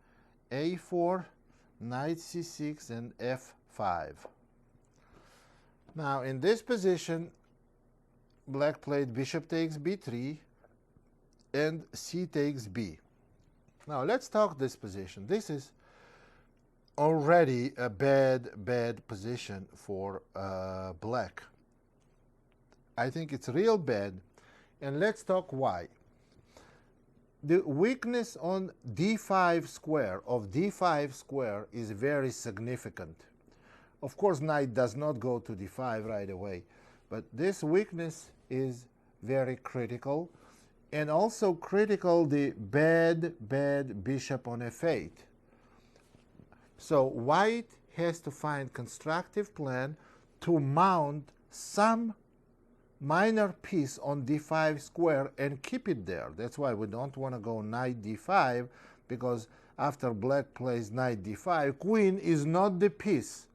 a4, knight c6, and f5. Now, in this position, black played bishop takes b3 and c takes b. Now, let's talk this position. This is already a bad position for black. I think it's real bad, and let's talk why. The weakness on d5 square is very significant. Of course, knight does not go to d5 right away, but this weakness is very critical, and also critical the bad bishop on f8. So white has to find constructive plan to mount some minor piece on d5 square and keep it there. That's why we don't want to go knight d5, because after black plays knight d5, queen is not the piece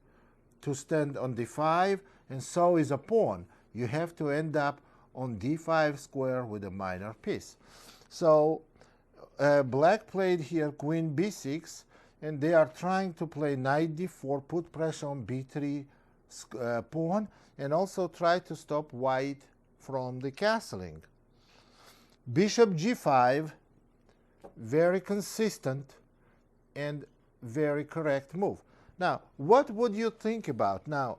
to stand on d5, and so is a pawn. You have to end up on d5 square with a minor piece. So black played here queen b6, and they are trying to play knight d4, put pressure on b3 pawn, and also try to stop white from the castling. Bishop g5, very consistent and very correct move. Now, what would you think about? Now,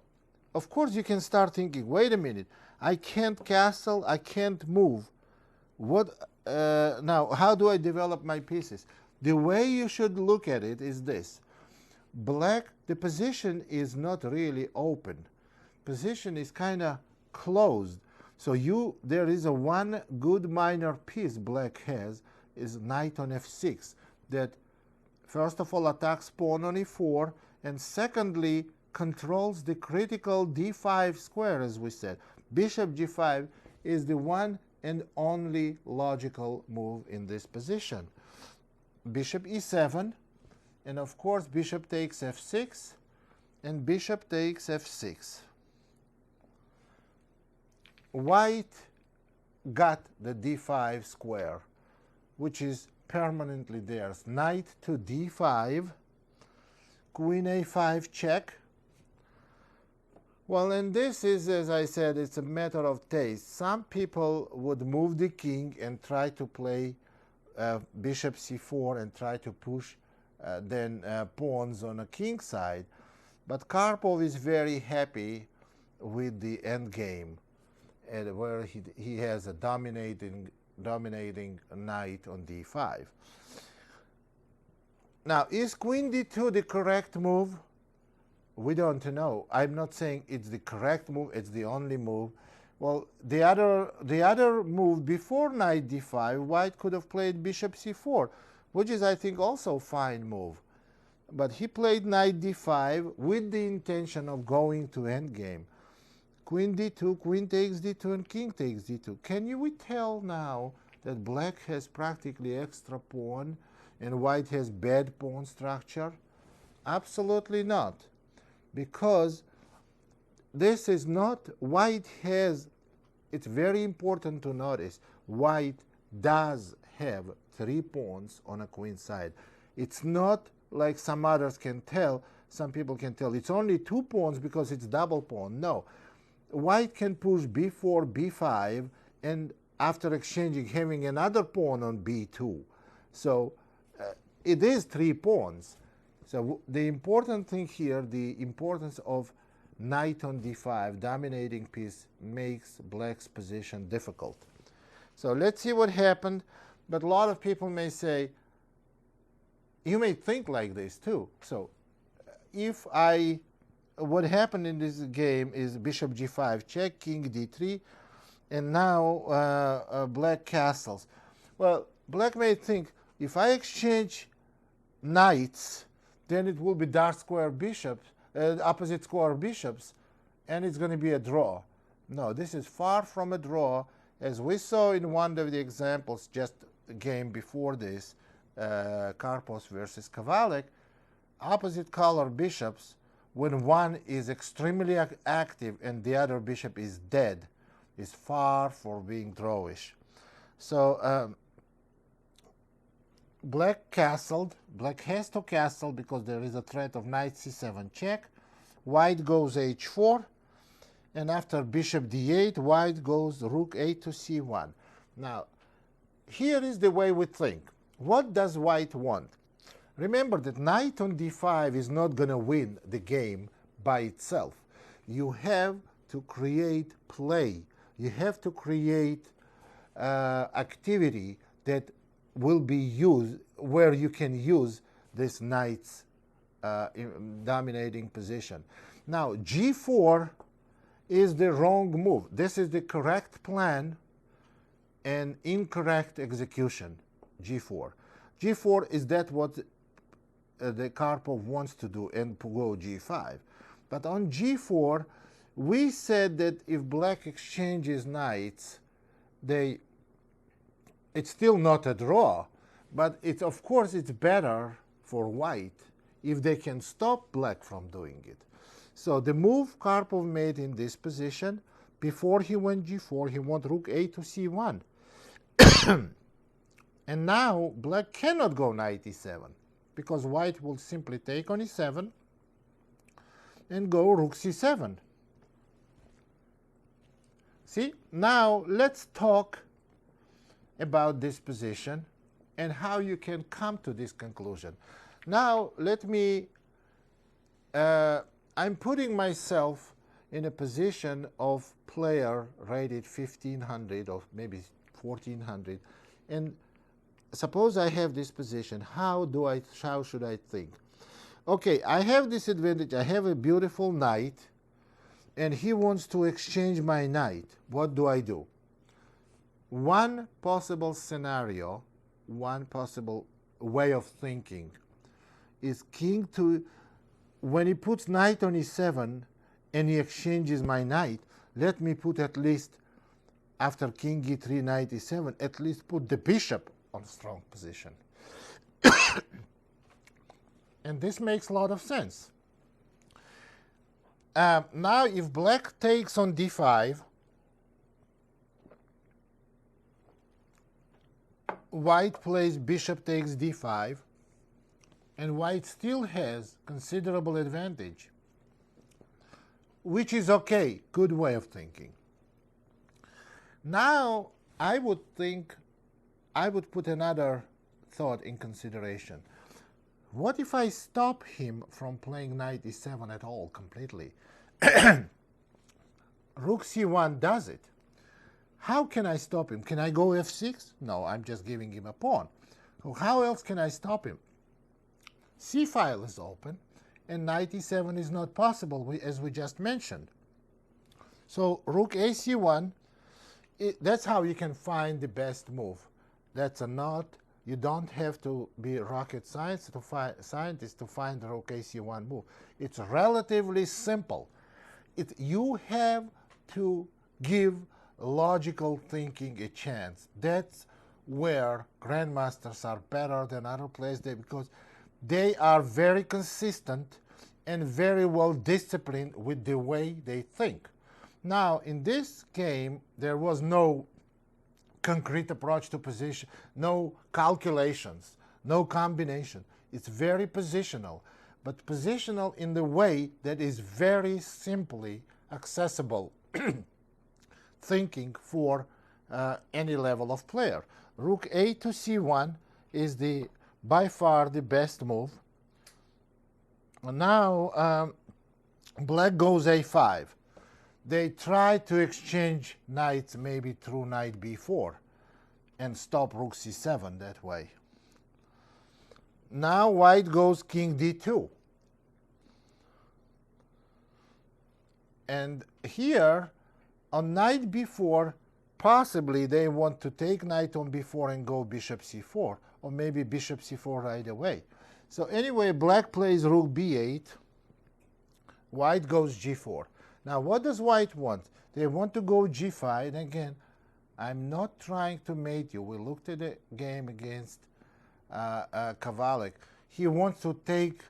of course, you can start thinking, wait a minute, I can't castle, I can't move. Now, how do I develop my pieces? The way you should look at it is this. Black, the position is not really open. Position is kind of closed. So there is a one good minor piece black has, is knight on f6, that first of all attacks pawn on e4, and secondly controls the critical d5 square, as we said. Bishop g5 is the one and only logical move in this position. Bishop e7, and of course bishop takes f6, and bishop takes f6. White got the d5 square, which is permanently theirs. Knight to d5, queen a5 check. Well, and this is, as I said, it's a matter of taste. Some people would move the king and try to play bishop c4 and try to push pawns on a king side. But Karpov is very happy with the endgame, where he has a dominating knight on d5. Now, is queen d2 the correct move? We don't know. I'm not saying it's the correct move, it's the only move. Well, the other move before knight d5, white could have played bishop c4, which is, I think, also a fine move. But he played knight d5 with the intention of going to endgame. Queen d2, queen takes d2, and king takes d2. Can we tell now that black has practically extra pawn and white has bad pawn structure? Absolutely not. Because this is not, white has, it's very important to notice, white does have 3 pawns on a queen side. It's not like some others can tell, some people can tell, it's only 2 pawns because it's double pawn. No. White can push b4, b5, and after exchanging, having another pawn on b2. So it is 3 pawns. So the important thing here, the importance of knight on d5, dominating piece, makes black's position difficult. So let's see what happened. But a lot of people may say, you may think like this too. So what happened in this game is bishop g5 check, king d3, and now black castles. Well, black may think, if I exchange knights, then it will be dark square bishops, opposite square bishops, and it's going to be a draw. No, this is far from a draw. As we saw in one of the examples, just the game before this, Karpov versus Kavalek, opposite color bishops, when one is extremely active and the other bishop is dead, is far from being drawish. So black castled. Black has to castle because there is a threat of knight c7 check. White goes h4, and after bishop d8, white goes rook a to c1. Now, here is the way we think. What does white want? Remember that knight on d5 is not going to win the game by itself. You have to create play. You have to create activity that will be used, where you can use this knight's dominating position. Now, g4 is the wrong move. This is the correct plan and incorrect execution, g4. g4 is that what the Karpov wants to do, and go g5. But on g4, we said that if black exchanges knights, it's still not a draw, but of course it's better for white if they can stop black from doing it. So the move Karpov made in this position, before he went g4, he went rook a to c1. And now black cannot go knight e7, because white will simply take on e7 and go rook c7. See, now let's talk about this position and how you can come to this conclusion. Now let me, I'm putting myself in a position of player rated 1500 or maybe 1400, and suppose I have this position. How should I think? Okay, I have this advantage. I have a beautiful knight, and he wants to exchange my knight. What do? One possible scenario one possible way of thinking is king to, when he puts knight on e7 and he exchanges my knight, let me put at least, after king e3, knight e7, at least put the bishop on a strong position. And this makes a lot of sense. Now if black takes on d5, white plays bishop takes d5, and white still has considerable advantage, which is okay, good way of thinking. Now I would put another thought in consideration. What if I stop him from playing knight e7 at all completely? Rook c1 does it. How can I stop him? Can I go f6? No, I'm just giving him a pawn. So how else can I stop him? C-file is open, and knight e7 is not possible, as we just mentioned. So rook ac1, that's how you can find the best move. That's a not, you don't have to be a rocket scientist to find the rook ac1 move. It's relatively simple. You have to give logical thinking a chance. That's where grandmasters are better than other players, because they are very consistent and very well disciplined with the way they think. Now, in this game, there was no concrete approach to position, no calculations, no combination. It's very positional, but positional in the way that is very simply accessible thinking for any level of player. Rook a to c1 is by far the best move. Now black goes a5. They try to exchange knights maybe through knight b4 and stop rook c7 that way. Now white goes king d2. And here on knight b4, possibly they want to take knight on b4 and go bishop c4, or maybe bishop c4 right away. So anyway, black plays rook b8, white goes g4. Now what does white want? They want to go g5, and again, I'm not trying to mate you. We looked at the game against Kavalik. He wants to take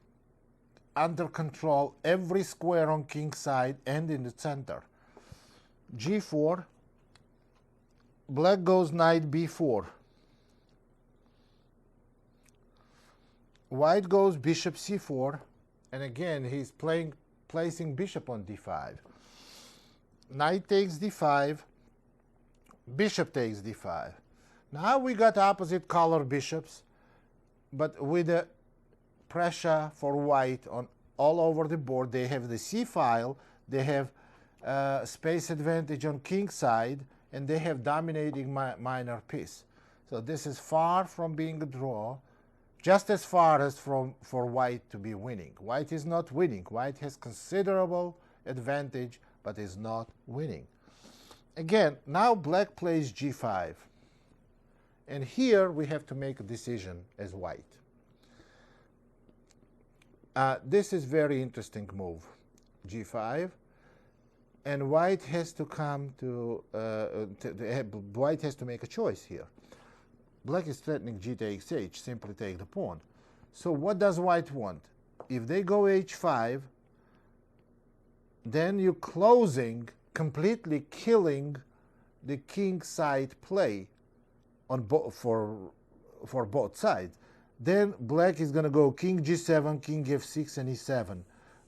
under control every square on king's side and in the center. g4, black goes knight b4. White goes bishop c4, and again he's placing bishop on d5. Knight takes d5, bishop takes d5. Now we got opposite color bishops, but with the pressure for white on all over the board. They have the c-file, they have space advantage on king side, and they have dominating minor piece. So this is far from being a draw, just as far as for white to be winning. White is not winning. White has considerable advantage, but is not winning. Again, now black plays g5. And here we have to make a decision as white. This is very interesting move, g5. And white has to come to, white has to make a choice here. Black is threatening g takes h, simply take the pawn. So what does white want? If they go h5, then you're closing, completely killing the king side play on for both sides. Then black is going to go king g7, king f6, and e7,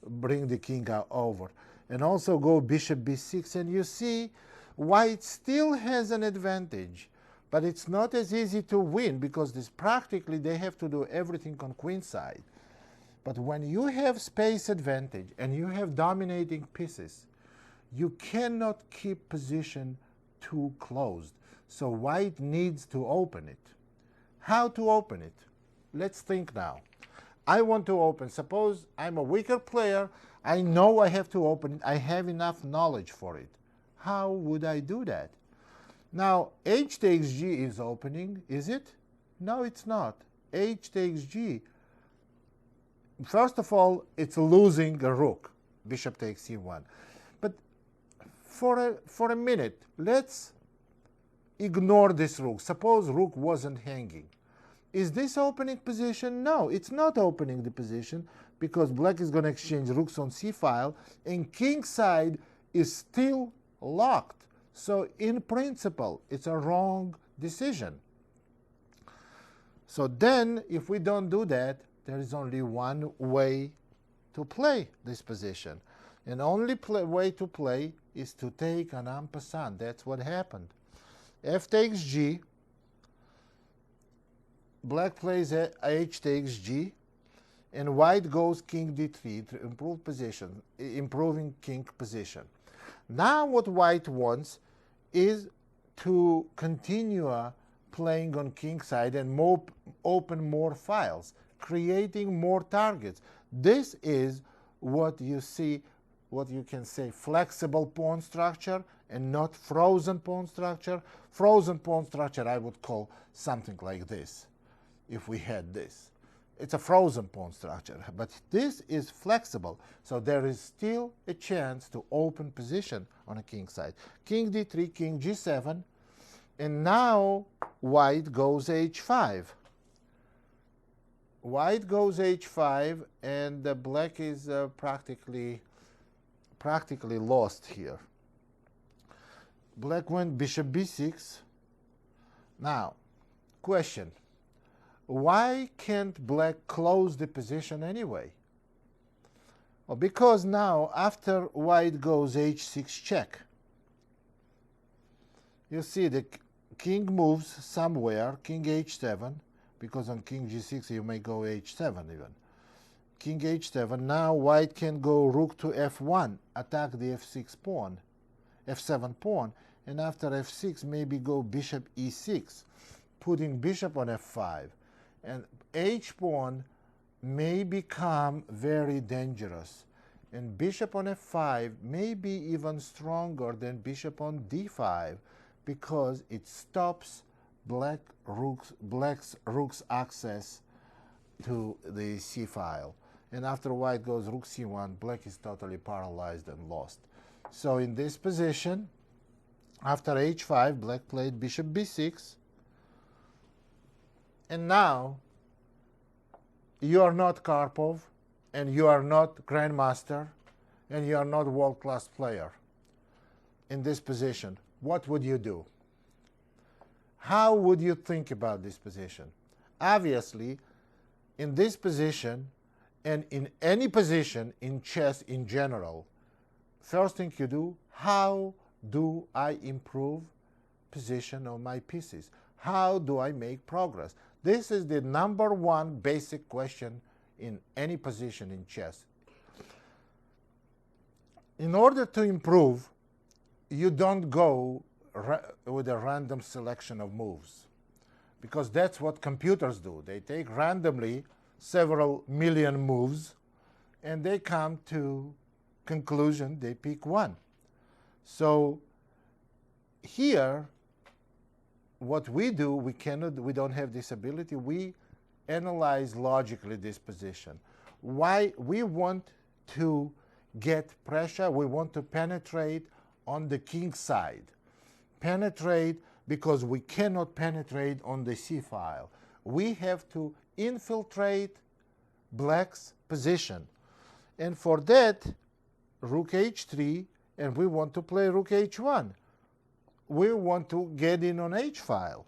bring the king out over. And also go bishop b6, and you see white still has an advantage. But it's not as easy to win, because this practically they have to do everything on queen side. But when you have space advantage and you have dominating pieces, you cannot keep position too closed. So white needs to open it. How to open it? Let's think now. I want to open. Suppose I'm a weaker player. I know I have to open it. I have enough knowledge for it. How would I do that? Now, h takes g is opening, is it? No, it's not. H takes G. First of all, it's losing a rook. Bishop takes C1. But for a minute, let's ignore this rook. Suppose rook wasn't hanging. Is this opening position? No, it's not opening the position, because black is going to exchange rooks on c-file, and king side is still locked. So in principle, it's a wrong decision. So then, if we don't do that, there is only one way to play this position. And only way to play is to take an en passant. That's what happened. F takes G. Black plays H takes G. And white goes king d3 to improve position, improving king position. Now what white wants is to continue playing on king side and open more files, creating more targets. This is what you see, what you can say flexible pawn structure and not frozen pawn structure. Frozen pawn structure I would call something like this, if we had this. It's a frozen pawn structure, but this is flexible, so there is still a chance to open position on a king side. King d3, king g7, and now white goes h5. White goes h5, and the black is practically lost here. Black went bishop b6. Now, question. Why can't black close the position anyway? Well, because now, after white goes h6 check, you see the king moves somewhere, king h7, because on king g6 you may go h7 even. King h7, now white can go rook to f1, attack the f6 pawn, f7 pawn, and after f6 maybe go bishop e6, putting bishop on f5. And h pawn may become very dangerous, and bishop on f5 may be even stronger than bishop on d5, because it stops black's rook's access to the c file. And after white goes rook c1, black is totally paralyzed and lost. So in this position, after h5, black played bishop b6. And now, you are not Karpov, and you are not Grandmaster, and you are not a world-class player. In this position, what would you do? How would you think about this position? Obviously, in this position, and in any position in chess in general, first thing you do, how do I improve position of my pieces? How do I make progress? This is the number one basic question in any position in chess. In order to improve, you don't go with a random selection of moves, because that's what computers do. They take randomly several million moves, and they come to conclusion, they pick one. So here, what we do, we don't have this ability. We analyze logically this position. Why? We want to get pressure. We want to penetrate on the king side. Penetrate because we cannot penetrate on the c file. We have to infiltrate black's position. And for that, rook h3, and we want to play rook h1. We want to get in on h file.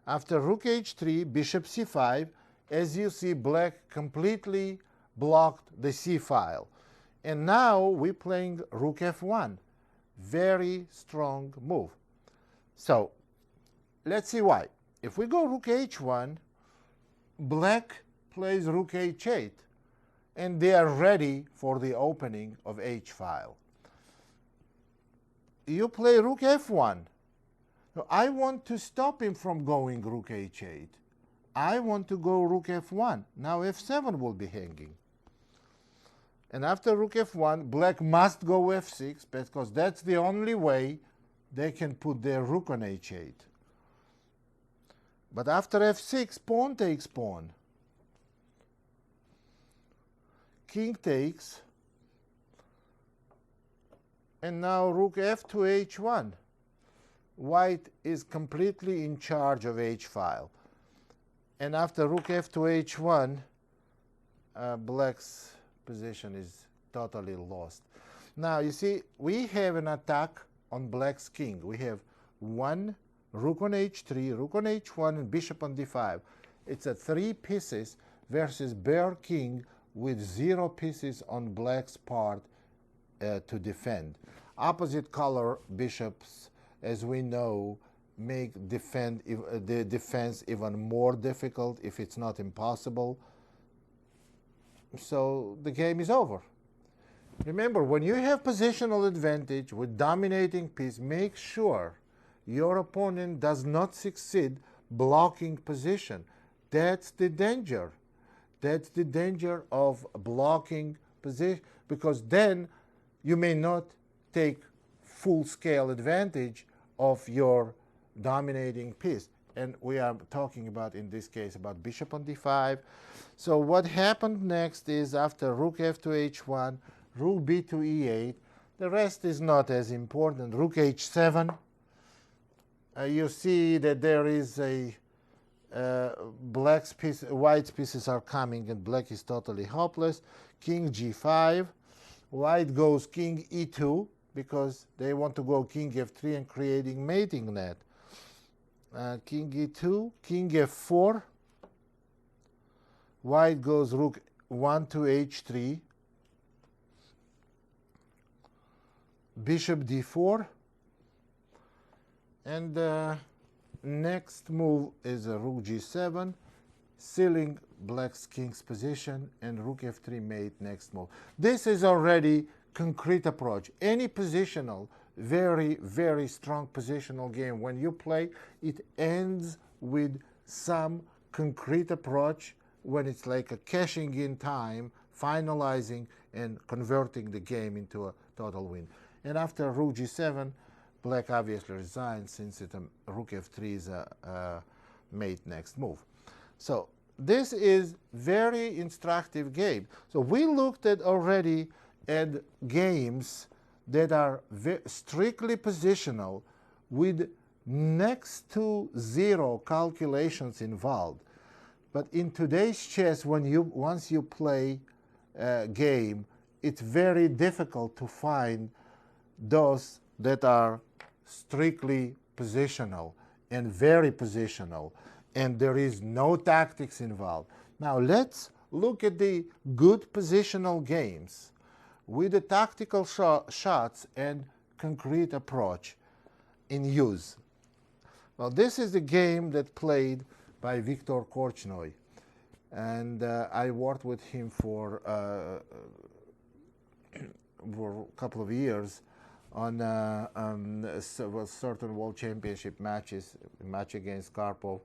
After rook h3, bishop c5, as you see, black completely blocked the c file. And now we're playing rook f1. Very strong move. So let's see why. If we go rook h1, black plays rook h8, and they are ready for the opening of h file. You play rook f1. Now, I want to stop him from going rook h8. I want to go rook f1. Now f7 will be hanging. And after rook f1, black must go f6, because that's the only way they can put their rook on h8. But after f6, pawn takes pawn. King takes. And now rook f to h1. White is completely in charge of h-file. And after rook f to h1, black's position is totally lost. Now, you see, we have an attack on black's king. We have one rook on h3, rook on h1, and bishop on d5. It's a 3 pieces versus bare king with 0 pieces on black's part to defend. Opposite color bishops, as we know, make the defense even more difficult if it's not impossible. So the game is over. Remember, when you have positional advantage with dominating piece, make sure your opponent does not succeed blocking position. That's the danger. That's the danger of blocking position, because then you may not take full-scale advantage of your dominating piece. And we are talking about, in this case, about bishop on d5. So what happened next is, after rook f to h1, rook b to e8, the rest is not as important. Rook h7, you see that there is a white's pieces are coming and black is totally helpless. King g5, white goes king e2 because they want to go king f3 and creating mating net. King e2, king f4, white goes rook 1 to h3, bishop d4, and next move is a rook g7, sealing black's king's position, and rook f3 mate next move. This is already concrete approach. Any positional, very, very strong positional game, when you play, it ends with some concrete approach when it's like a cashing in time, finalizing and converting the game into a total win. And after rook g7, black obviously resigns, since rook f3 is a mate next move. So this is very instructive game. So we looked at already at games that are strictly positional with next to 0 calculations involved. But in today's chess, once you play a game, it's very difficult to find those that are strictly positional and very positional, and there is no tactics involved. Now let's look at the good positional games with the tactical shots and concrete approach in use. Well, this is the game that played by Viktor Korchnoi, and I worked with him for a couple of years on certain World Championship matches, match against Karpov.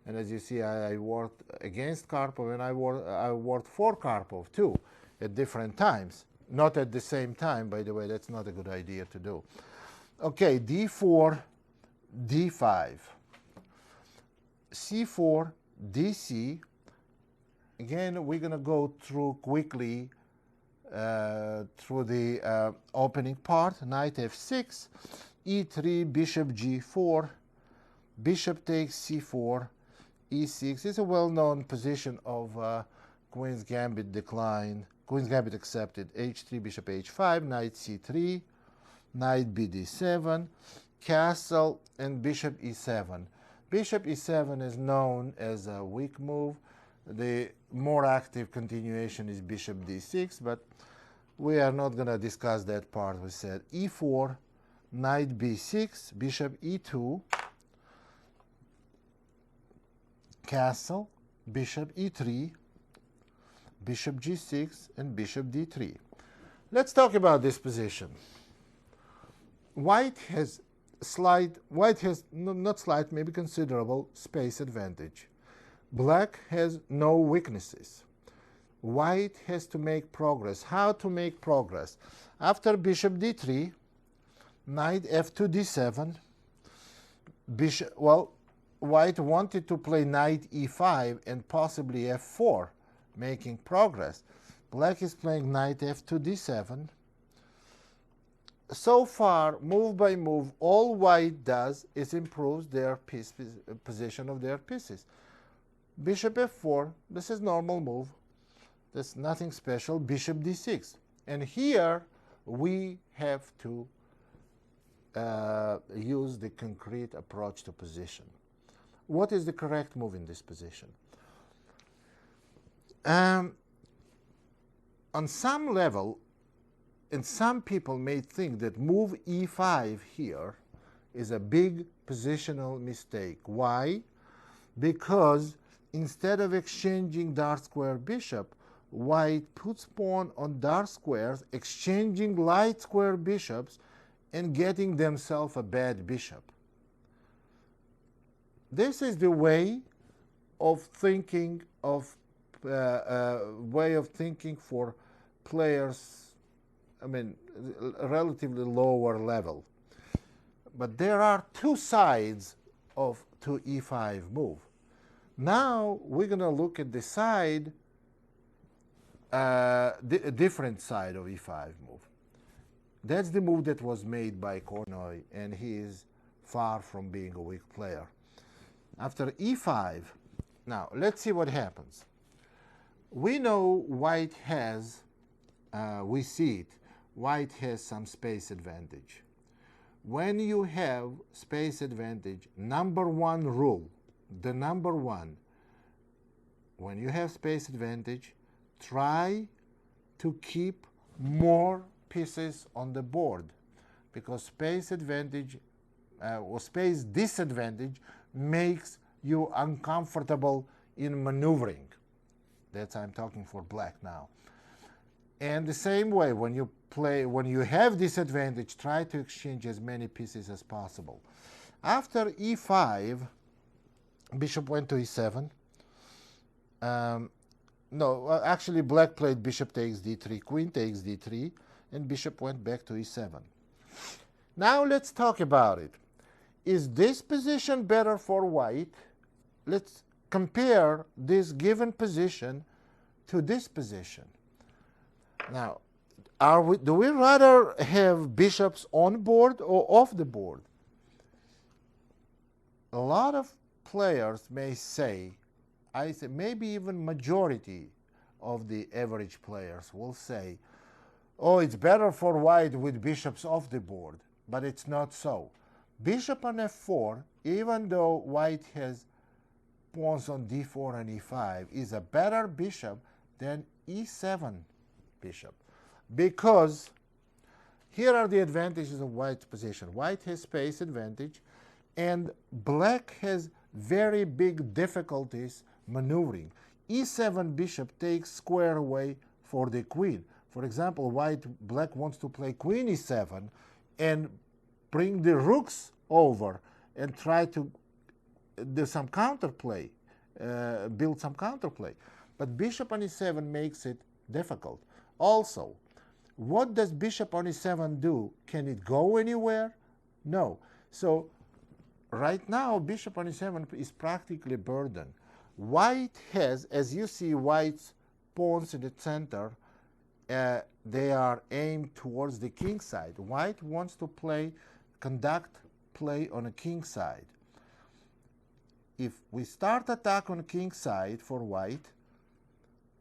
And as you see, I worked against Karpov, and I worked for Karpov too at different times. Not at the same time, by the way. That's not a good idea to do. Okay, d4, d5, c4, dc. Again, we're going to go through quickly through the opening part. Knight f6, e3, bishop g4, bishop takes c4, e6. It's a well-known position of Queen's Gambit decline. Queen's Gambit accepted. h3, bishop h5, knight c3, knight bd7, castle, and bishop e7. Bishop e7 is known as a weak move. The more active continuation is bishop d6, but we are not going to discuss that part. We said e4, knight b6, bishop e2, castle, bishop e3, bishop g6, and bishop d3. Let's talk about this position. White has not slight, maybe considerable space advantage. Black has no weaknesses. White has to make progress. How to make progress? After bishop d3, knight f2 d7, bishop, well, white wanted to play knight e5 and possibly f4, making progress. Black is playing knight f2 d7. So far, move by move, all white does is improves their position of their pieces. Bishop f4, this is normal move. There's nothing special. Bishop d6. And here we have to use the concrete approach to position. What is the correct move in this position? On some level, and some people may think that move e5 here is a big positional mistake. Why? Because instead of exchanging dark square bishop, white puts pawn on dark squares, exchanging light square bishops, and getting themselves a bad bishop. This is the way of thinking for players, I mean, relatively lower level. But there are two sides to e5 move. Now we're going to look at the side, the different side of e5 move. That's the move that was made by Kornoy, and he is far from being a weak player. After e5, now let's see what happens. We know white has, we see it, white has some space advantage. When you have space advantage, number one rule, the number one, when you have space advantage, try to keep more pieces on the board, because space advantage or space disadvantage makes you uncomfortable in maneuvering. That's I'm talking for black now. And the same way, when you have disadvantage, try to exchange as many pieces as possible. After e5, bishop went to e7. Actually black played bishop takes d3, queen takes d3, and bishop went back to e7. Now let's talk about it. Is this position better for white? Let's compare this given position to this position. Now, do we rather have bishops on board or off the board? A lot of players may say, I say maybe even majority of the average players will say, oh, it's better for white with bishops off the board, but it's not so. Bishop on f4, even though white has pawns on d4 and e5, is a better bishop than e7 bishop. Because here are the advantages of white's position. White has space advantage, and black has very big difficulties maneuvering. e7 bishop takes square away for the queen. For example, black wants to play queen e7 and bring the rooks over and try to do some counterplay, build some counterplay. But bishop on e7 makes it difficult. Also, what does bishop on e7 do? Can it go anywhere? No. So right now, bishop on e7 is practically burdened. White has, as you see, white's pawns in the center, they are aimed towards the king side. White wants to conduct play on a king side. If we start attack on king side for white,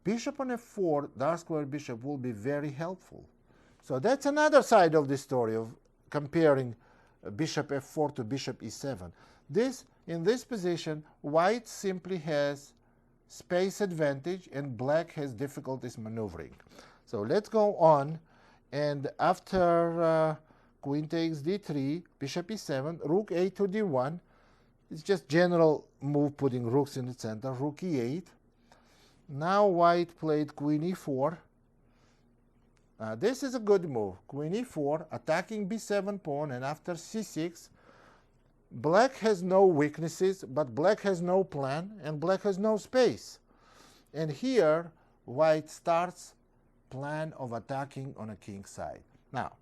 bishop on f4, dark square bishop will be very helpful. So that's another side of the story of comparing bishop f4 to bishop e7. In this position, white simply has space advantage and black has difficulties maneuvering. So let's go on, and after queen takes d3, bishop e7, rook a to d1. It's just general move putting rooks in the center, rook e8. Now white played queen e4. This is a good move. Queen e4, attacking b7 pawn, and after c6, black has no weaknesses, but black has no plan, and black has no space. And here, white starts plan of attacking on a king side. Now,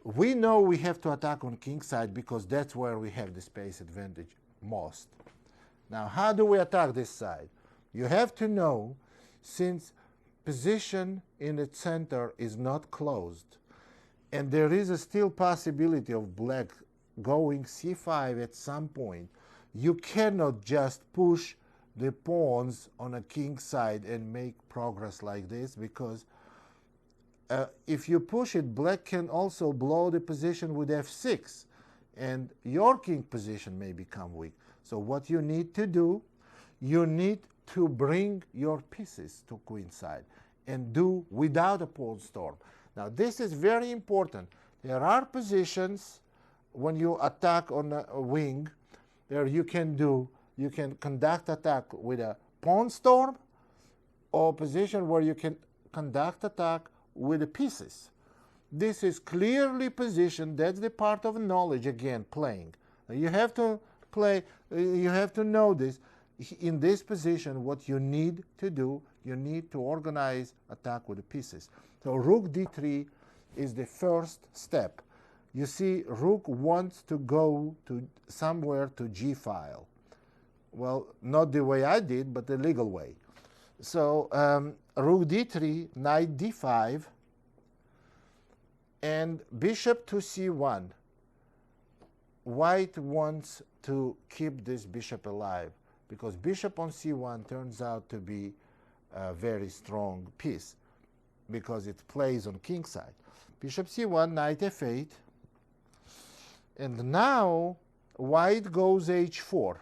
we know we have to attack on king side because that's where we have the space advantage. most. Now, how do we attack this side? You have to know, since position in the center is not closed, and there is a still possibility of black going c5 at some point, you cannot just push the pawns on a king side and make progress like this, because if you push it, black can also blow the position with f6, and your king position may become weak. So what you need to do, you need to bring your pieces to queen side and do without a pawn storm. Now this is very important. There are positions when you attack on a wing where you can conduct attack with a pawn storm, or position where you can conduct attack with the pieces. This is clearly positioned. That's the part of knowledge, again, playing. You have to play, you have to know this. In this position, what you need to do, you need to organize attack with the pieces. So rook d3 is the first step. You see, rook wants to go to somewhere to g file. Well, not the way I did, but the legal way. So rook d3, knight d5, and bishop to c1. White wants to keep this bishop alive, because bishop on c1 turns out to be a very strong piece, because it plays on king side. Bishop c1, knight f8, and now white goes h4.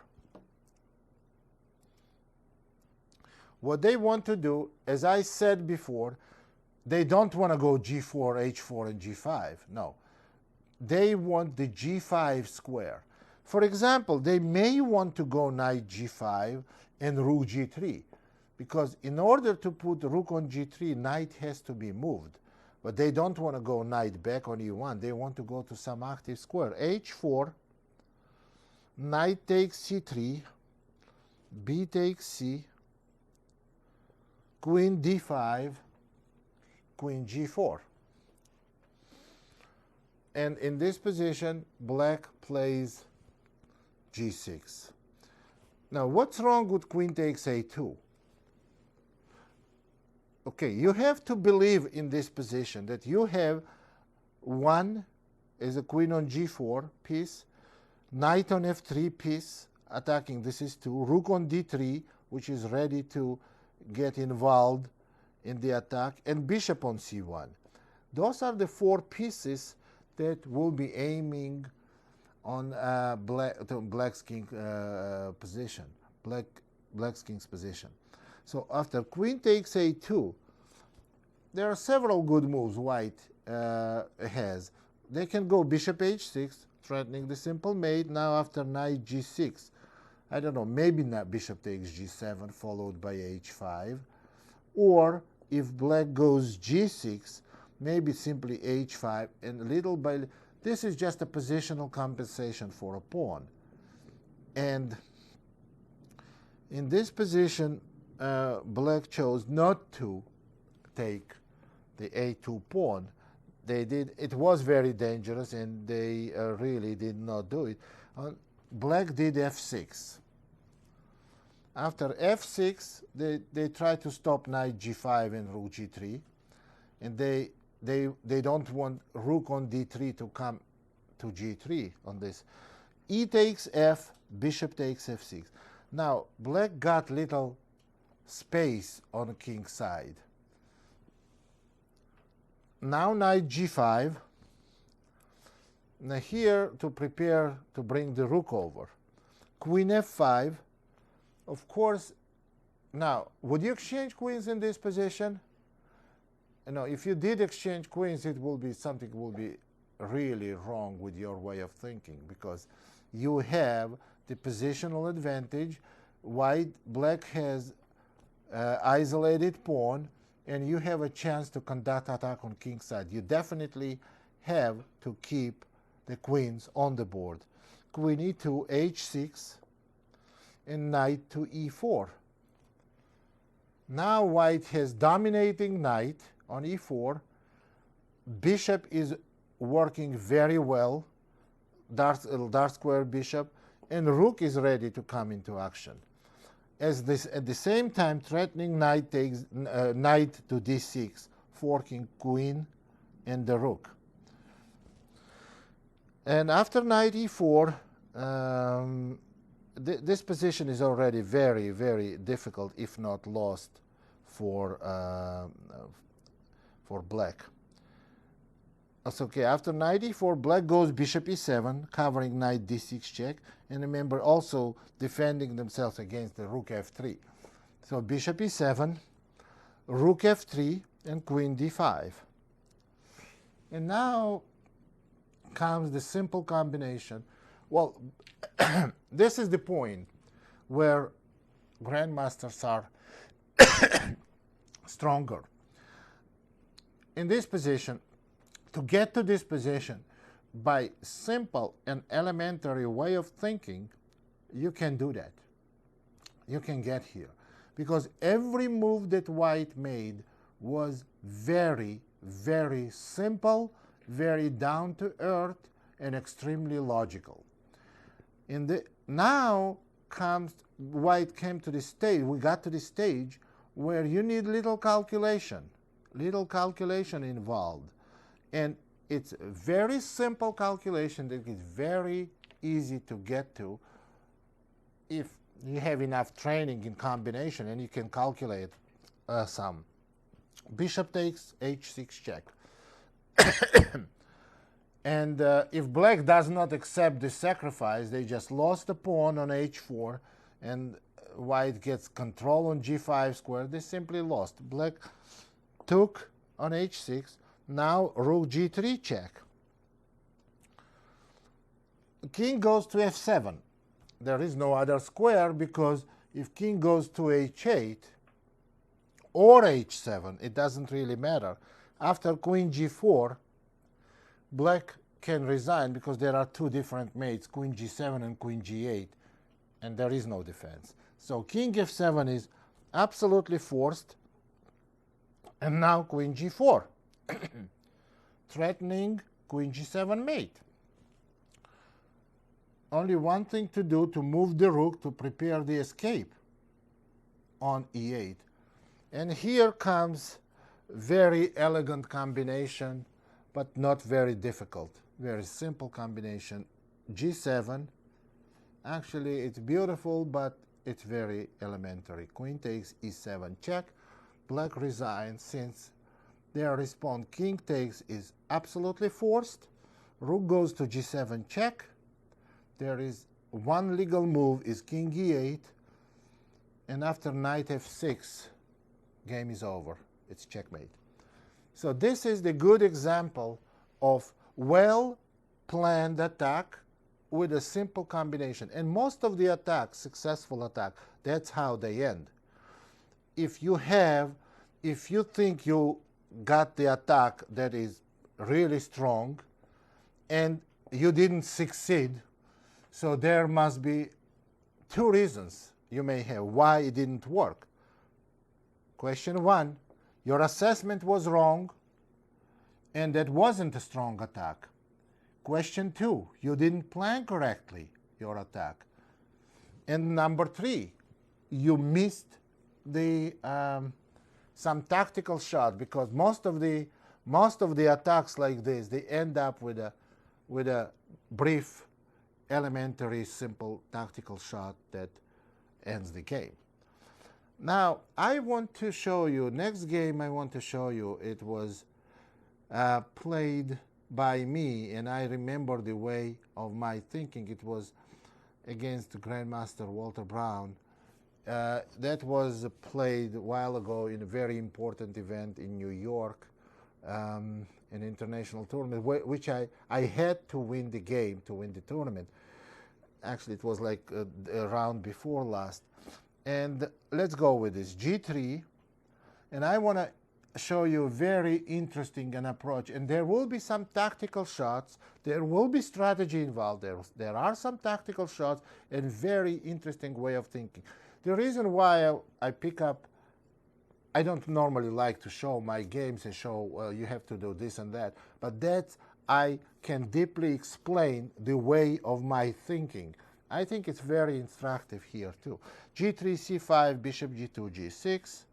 What they want to do, as I said before, they don't want to go g4, h4, and g5. No. They want the g5 square. For example, they may want to go knight g5 and rook g3, because in order to put rook on g3, knight has to be moved. But they don't want to go knight back on e1. They want to go to some active square. h4, knight takes c3, b takes c, queen d5, queen g4. And in this position, black plays g6. Now, what's wrong with queen takes a2? Okay, you have to believe in this position that you have one is a queen on g4 piece, knight on f3 piece, attacking, this is 2, rook on d3, which is ready to get involved in the attack, and bishop on c1. Those are the 4 pieces that will be aiming on black's king position, black's king's position. So after queen takes a2, there are several good moves white has. They can go bishop h6, threatening the simple mate. Now after knight g6, I don't know, maybe not bishop takes g7 followed by h5. Or if black goes g6, maybe simply h5, and little by little. This is just a positional compensation for a pawn. And in this position, black chose not to take the a2 pawn. They did. It was very dangerous, and they really did not do it. Black did f6. After f6, they tried to stop knight g5 and rook g3, and they don't want rook on d3 to come to g3 on this. E takes f, bishop takes f6. Now, black got little space on the king side. Now knight g5. Now here, to prepare to bring the rook over. Queen f5. Of course, now, would you exchange queens in this position? No, if you did exchange queens, it will be something will be really wrong with your way of thinking, because you have the positional advantage. Black has isolated pawn, and you have a chance to conduct attack on king side. You definitely have to keep the queens on the board. Queen e2, h6, and knight to e4. Now white has dominating knight on e4. Bishop is working very well, dark square bishop. and rook is ready to come into action. As this, at the same time, threatening knight takes knight to d6, forking queen and the rook. And after knight e4, this position is already very, very difficult, if not lost, for black. That's okay. After knight e4, black goes bishop e7, covering knight d6 check, and remember also defending themselves against the rook f3. So bishop e7, rook f3, and queen d5. And now comes the simple combination. Well, this is the point where grandmasters are stronger. In this position, to get to this position by simple and elementary way of thinking, you can do that. You can get here. Because every move that white made was very, very simple, very down to earth, and extremely logical. Now white came to the stage, we got to the stage where you need little calculation involved. And it's a very simple calculation that is very easy to get to if you have enough training in combination and you can calculate some. Bishop takes h6 check. And if black does not accept the sacrifice, they just lost the pawn on h4, and white gets control on g5 square. They simply lost. Black took on h6. Now rook g3 check. King goes to f7. There is no other square, because if king goes to h8 or h7, it doesn't really matter. After queen g4, black can resign because there are two different mates, queen g7 and queen g8, and there is no defense. So king f7 is absolutely forced, and now queen g4, threatening queen g7 mate. Only one thing to do to move the rook to prepare the escape on e8. And here comes very elegant combination, but not very difficult. Very simple combination. g7. Actually, it's beautiful, but it's very elementary. Queen takes e7 check. Black resigns since their response king takes is absolutely forced. Rook goes to g7 check. There is one legal move is king e8. And after knight f6, game is over. It's checkmate. So this is the good example of well-planned attack with a simple combination. And most of the attacks, successful attack, that's how they end. If you think you got the attack that is really strong and you didn't succeed, so there must be two reasons you may have why it didn't work. Question one, your assessment was wrong, and that wasn't a strong attack. Question two, you didn't plan correctly your attack. And number three, you missed the some tactical shot, because most of the attacks like this, they end up with a brief, elementary, simple tactical shot that ends the game. Now, I want to show you, next game I want to show you, it was played by me, and I remember the way of my thinking. It was against Grandmaster Walter Brown. That was played a while ago in a very important event in New York, an international tournament, which I had to win the game to win the tournament. Actually, it was like a round before last. And let's go with this. G3, and I want to show you a very interesting an approach. And there will be some tactical shots. There will be strategy involved. There are some tactical shots and very interesting way of thinking. The reason why I pick up, I don't normally like to show my games and show, well, you have to do this and that, but that I can deeply explain the way of my thinking. I think it's very instructive here too. G3, C5, bishop G2, G6,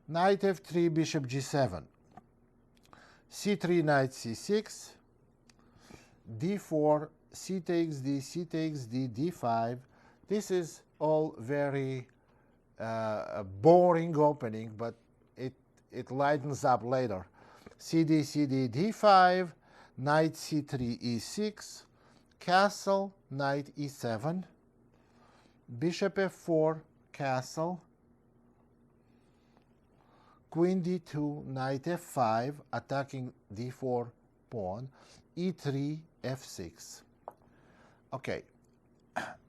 knight F3, bishop G7, C3, knight C6, D4, C takes D, C takes D, D5. This is all very boring opening, but it lightens up later. CD, CD, D5, knight C3, E6, castle, knight E7, bishop F4, castle, queen D2, knight F5, attacking D4 pawn, E3, F6. Okay,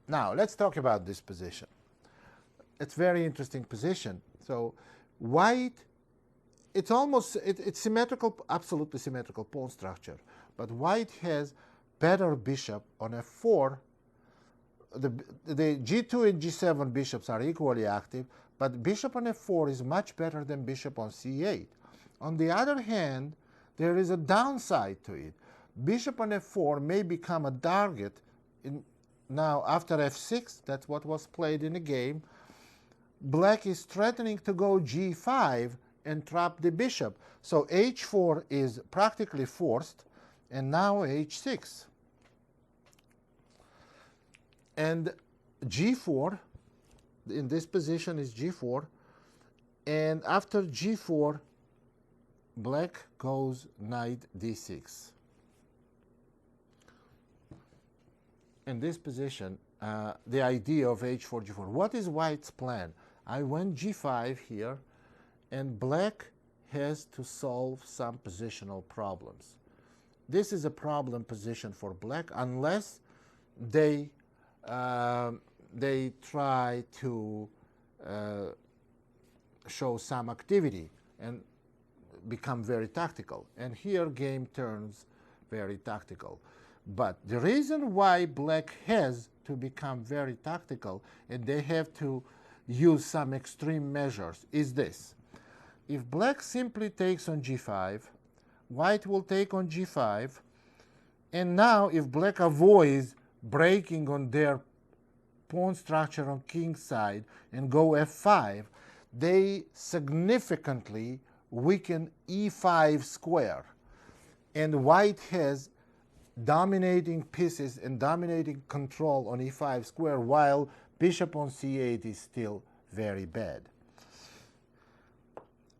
now let's talk about this position. It's a very interesting position. So white, it's symmetrical, absolutely symmetrical pawn structure, but white has better bishop on F4. The G2 and G7 bishops are equally active, but bishop on F4 is much better than bishop on C8. On the other hand, there is a downside to it. Bishop on F4 may become a target now after F6. That's what was played in the game. Black is threatening to go G5 and trap the bishop. So H4 is practically forced, and now H6. And G4, in this position is G4, and after G4, black goes knight D6. In this position, the idea of H4, G4. What is white's plan? I went G5 here, and black has to solve some positional problems. This is a problem position for black unless they try to show some activity and become very tactical. And here game turns very tactical. But the reason why black has to become very tactical and they have to use some extreme measures is this. If black simply takes on G5, white will take on G5, and now if black avoids breaking on their pawn structure on king's side and go F5, they significantly weaken E5 square. And white has dominating pieces and dominating control on E5 square, while bishop on C8 is still very bad.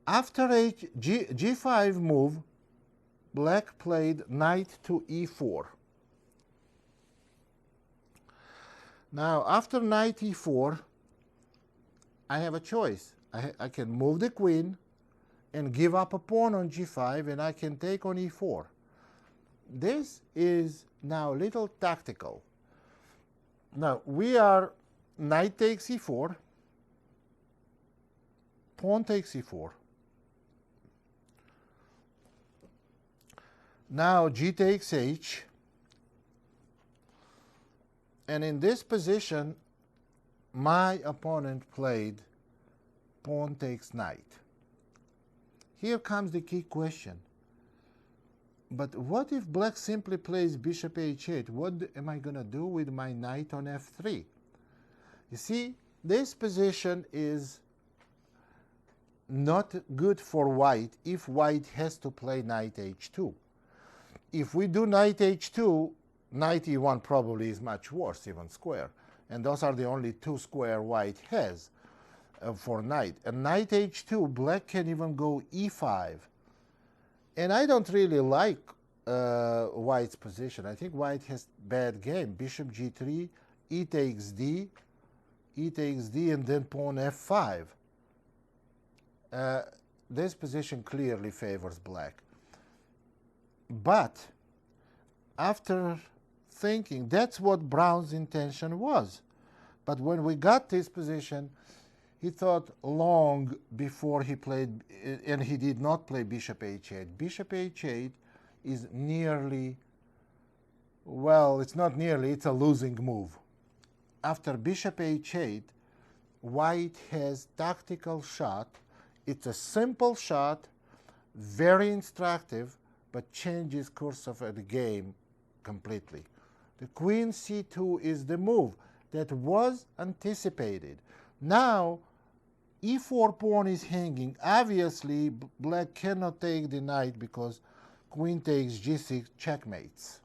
After G5 move, black played knight to E4. Now, after knight E4, I have a choice. I can move the queen and give up a pawn on G5, and I can take on E4. This is now a little tactical. Now, we are knight takes E4, pawn takes E4. Now G takes H, and in this position, my opponent played pawn takes knight. Here comes the key question. But what if black simply plays bishop H8? What am I going to do with my knight on F3? You see, this position is not good for white if white has to play knight H2. If we do knight H2, knight E1 probably is much worse, even square. And those are the only two square white has for knight. And knight H2, black can even go E5. And I don't really like white's position. I think white has bad game. Bishop G3, E takes D, and then pawn F5. This position clearly favors black. But after thinking, that's what Brown's intention was. But when we got this position, he thought long before he played, and he did not play bishop H8. Bishop H8 is nearly, well, it's not nearly, it's a losing move. After bishop H8, white has tactical shot. It's a simple shot, very instructive, but changes course of the game completely. The queen C2 is the move. that was anticipated. Now, e4 pawn is hanging. Obviously, black cannot take the knight because queen takes g6, checkmates.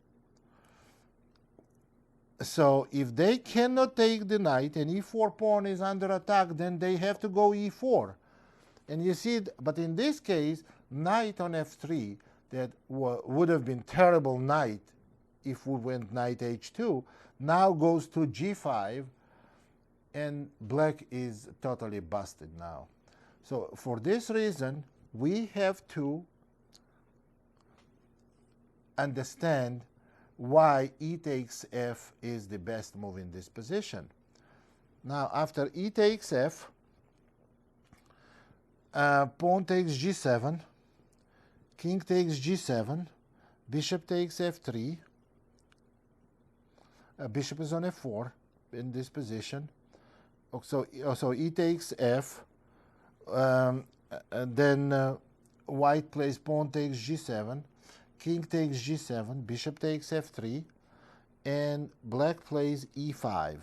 So if they cannot take the knight and e4 pawn is under attack, then they have to go e4. And you see, but in this case, knight on f3, that would have been terrible knight if we went knight h2, now goes to g5, and black is totally busted now. So for this reason, we have to understand why e takes f is the best move in this position. Now, after e takes f, pawn takes g7, king takes g7, bishop takes f3, bishop is on f4 in this position. So e takes f, and then white plays pawn takes g7, king takes g7, bishop takes f3, and black plays e5.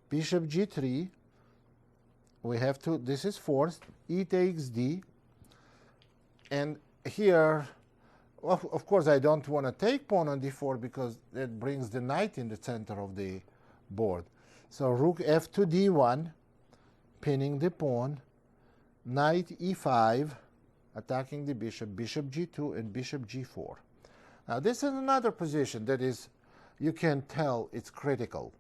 Bishop g3, we have to, this is forced, e takes d, and here, of course, I don't want to take pawn on d4 because that brings the knight in the center of the board. So rook f to d1, pinning the pawn, knight e5, attacking the bishop, bishop g2, and bishop g4. Now this is another position that is, you can tell it's critical.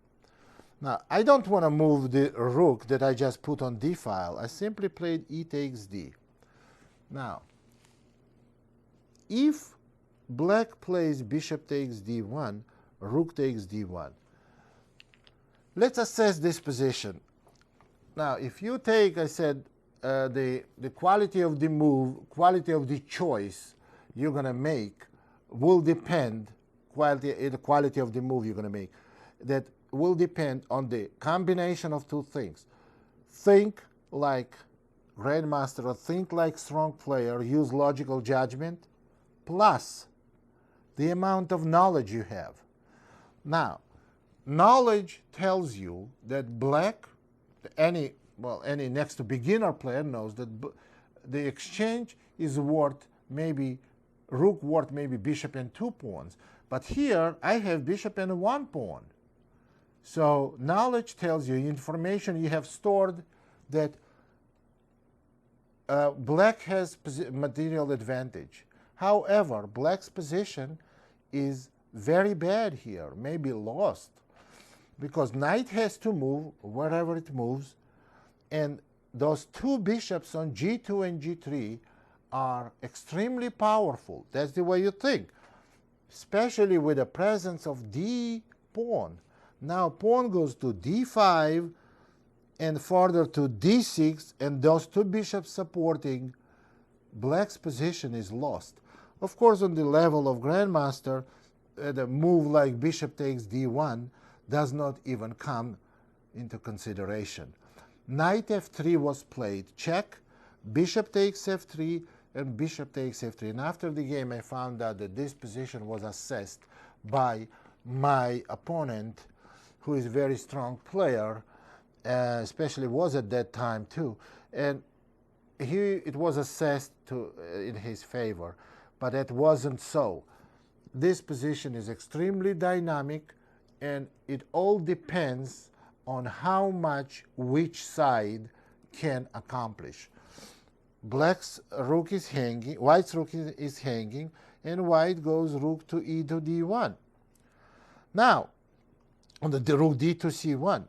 Now I don't want to move the rook that I just put on d file. I simply played e takes d. Now, if black plays bishop takes d1, rook takes d1. Let's assess this position. Now, if you take, I said, the quality of the move, quality of the choice you're going to make will depend, the quality of the move you're going to make, that will depend on the combination of two things. Think like grandmaster, or think like strong player, use logical judgment, plus the amount of knowledge you have. Now, knowledge tells you that black, any next to beginner player knows that the exchange is worth maybe, rook worth maybe bishop and 2 pawns. But here I have bishop and 1 pawn. So knowledge tells you, information you have stored, that black has material advantage. However, black's position is very bad here, maybe lost, because knight has to move wherever it moves, and those two bishops on g2 and g3 are extremely powerful. That's the way you think, especially with the presence of d pawn. Now pawn goes to d5 and further to d6, and those two bishops supporting, black's position is lost. Of course, on the level of grandmaster, the move like bishop takes d1 does not even come into consideration. Knight f3 was played, check, bishop takes f3, and bishop takes f3. And after the game, I found out that this position was assessed by my opponent, who is a very strong player, especially was at that time too. And it was assessed in his favor, but that wasn't so. This position is extremely dynamic, and it all depends on how much which side can accomplish. Black's rook is hanging, white's rook is hanging, and white goes rook to e to d1. Now, on the rook d to c1.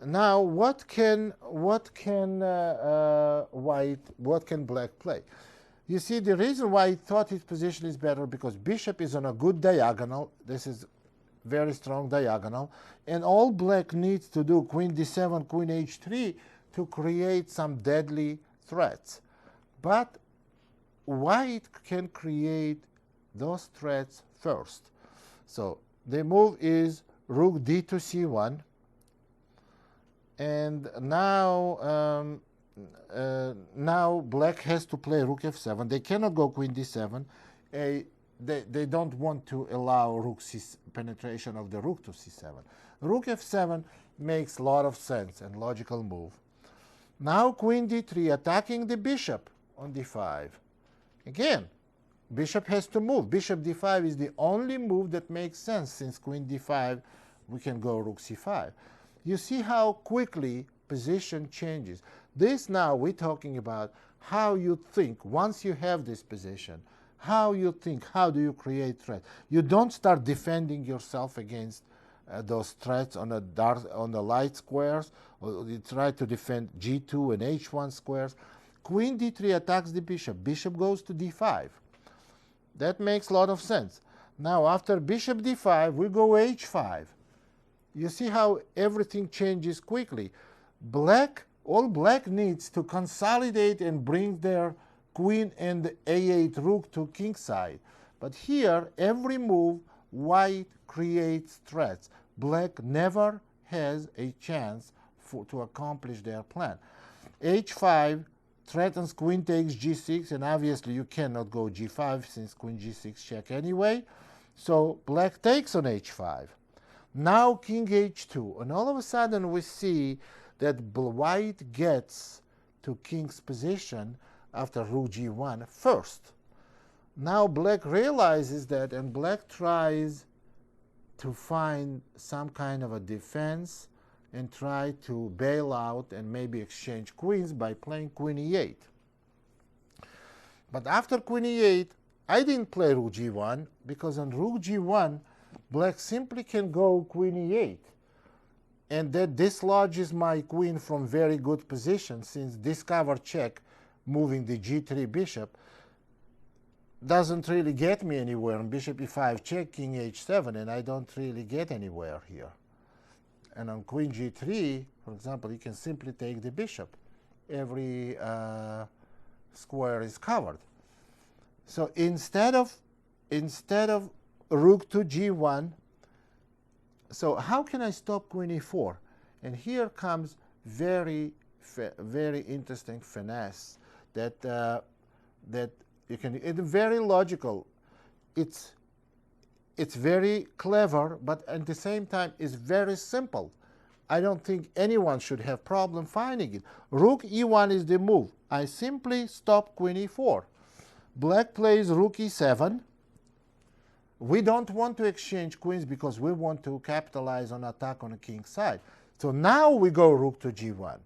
Now, what can black play? You see, the reason why I thought his position is better, because bishop is on a good diagonal. This is very strong diagonal, and all black needs to do, queen d7, queen h3, to create some deadly threats. But white can create those threats first. So the move is rook d to c1, and now now black has to play rook f7. They cannot go queen d7. They don't want to allow penetration of the rook to c7. Rook f7 makes a lot of sense and logical move. Now queen d3 attacking the bishop on d5. Again, bishop has to move. Bishop d5 is the only move that makes sense. Since queen d5, we can go rook c5. You see how quickly position changes. This now we're talking about how you think once you have this position. How you think, how do you create threat? You don't start defending yourself against those threats on the light squares, or you try to defend g2 and h1 squares. Queen d3 attacks the bishop. Bishop goes to d5. That makes a lot of sense. Now after bishop d5, we go h5. You see how everything changes quickly. All black needs to consolidate and bring their queen and a8 rook to king side. But here, every move, white creates threats. Black never has a chance to accomplish their plan. h5 threatens queen takes g6, and obviously you cannot go g5 since queen g6 check anyway. So black takes on h5. Now king h2, and all of a sudden we see that white gets to king's position after rook g1 first. Now black realizes that, and black tries to find some kind of a defense and try to bail out and maybe exchange queens by playing queen e8. But after queen e8, I didn't play rook g1, because on rook g1, black simply can go queen e8. And that dislodges my queen from very good position, since discover check, moving the g3 bishop, doesn't really get me anywhere. On bishop e5 check, king h7, and I don't really get anywhere here. And on queen g3, for example, you can simply take the bishop. Every square is covered. So instead of rook to g1, so how can I stop queen e4? And here comes very interesting finesse that you can. It's very logical. It's very clever, but at the same time, it's very simple. I don't think anyone should have problem finding it. Rook e1 is the move. I simply stop queen e4. Black plays rook e7. We don't want to exchange queens because we want to capitalize on attack on the king's side. So now we go rook to g1.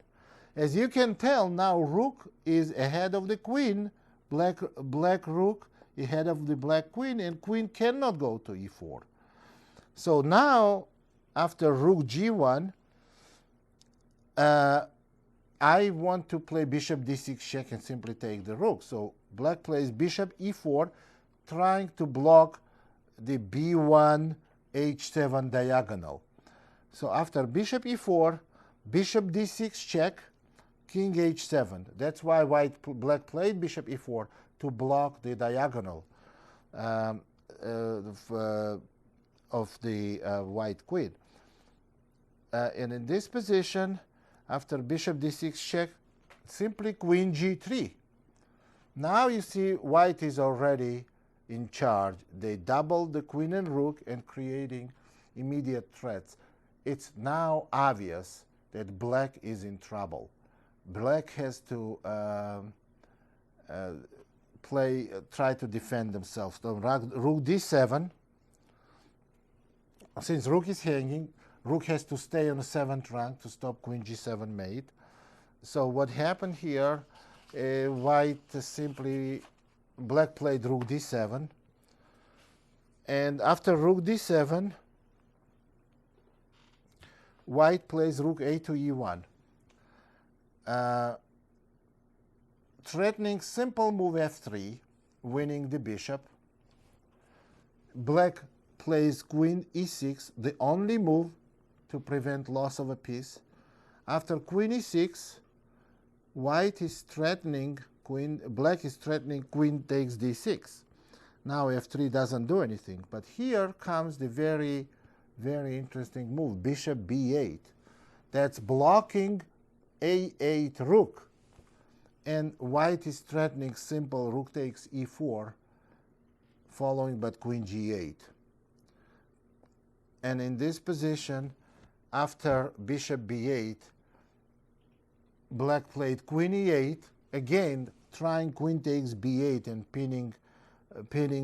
As you can tell, now rook is ahead of the queen. Black rook ahead of the black queen, and queen cannot go to e4. So now, after rook g1, I want to play bishop d6 check and simply take the rook. So black plays bishop e4, trying to block the b1 h7 diagonal. So after bishop e4, bishop d6 check, king h7. That's why black played bishop e4, to block the diagonal of the white queen. And in this position, after bishop d6 check, simply queen g3. Now you see white is already in charge. They doubled the queen and rook and creating immediate threats. It's now obvious that black is in trouble. Black has to try to defend themselves. So rook d7. Since rook is hanging, rook has to stay on the 7th rank to stop queen g7 mate. So what happened here, black played rook d7. And after rook d7, white plays rook a to e1. Threatening simple move f3, winning the bishop. Black plays queen e6, the only move to prevent loss of a piece. After queen e6, white is threatening black is threatening queen takes d6. Now f3 doesn't do anything, but here comes the very, very interesting move, bishop b8. That's blocking a8 rook. And white is threatening simple rook takes e4, following but queen g8. And in this position, after bishop b8, black played queen e8, again trying queen takes b8 and pinning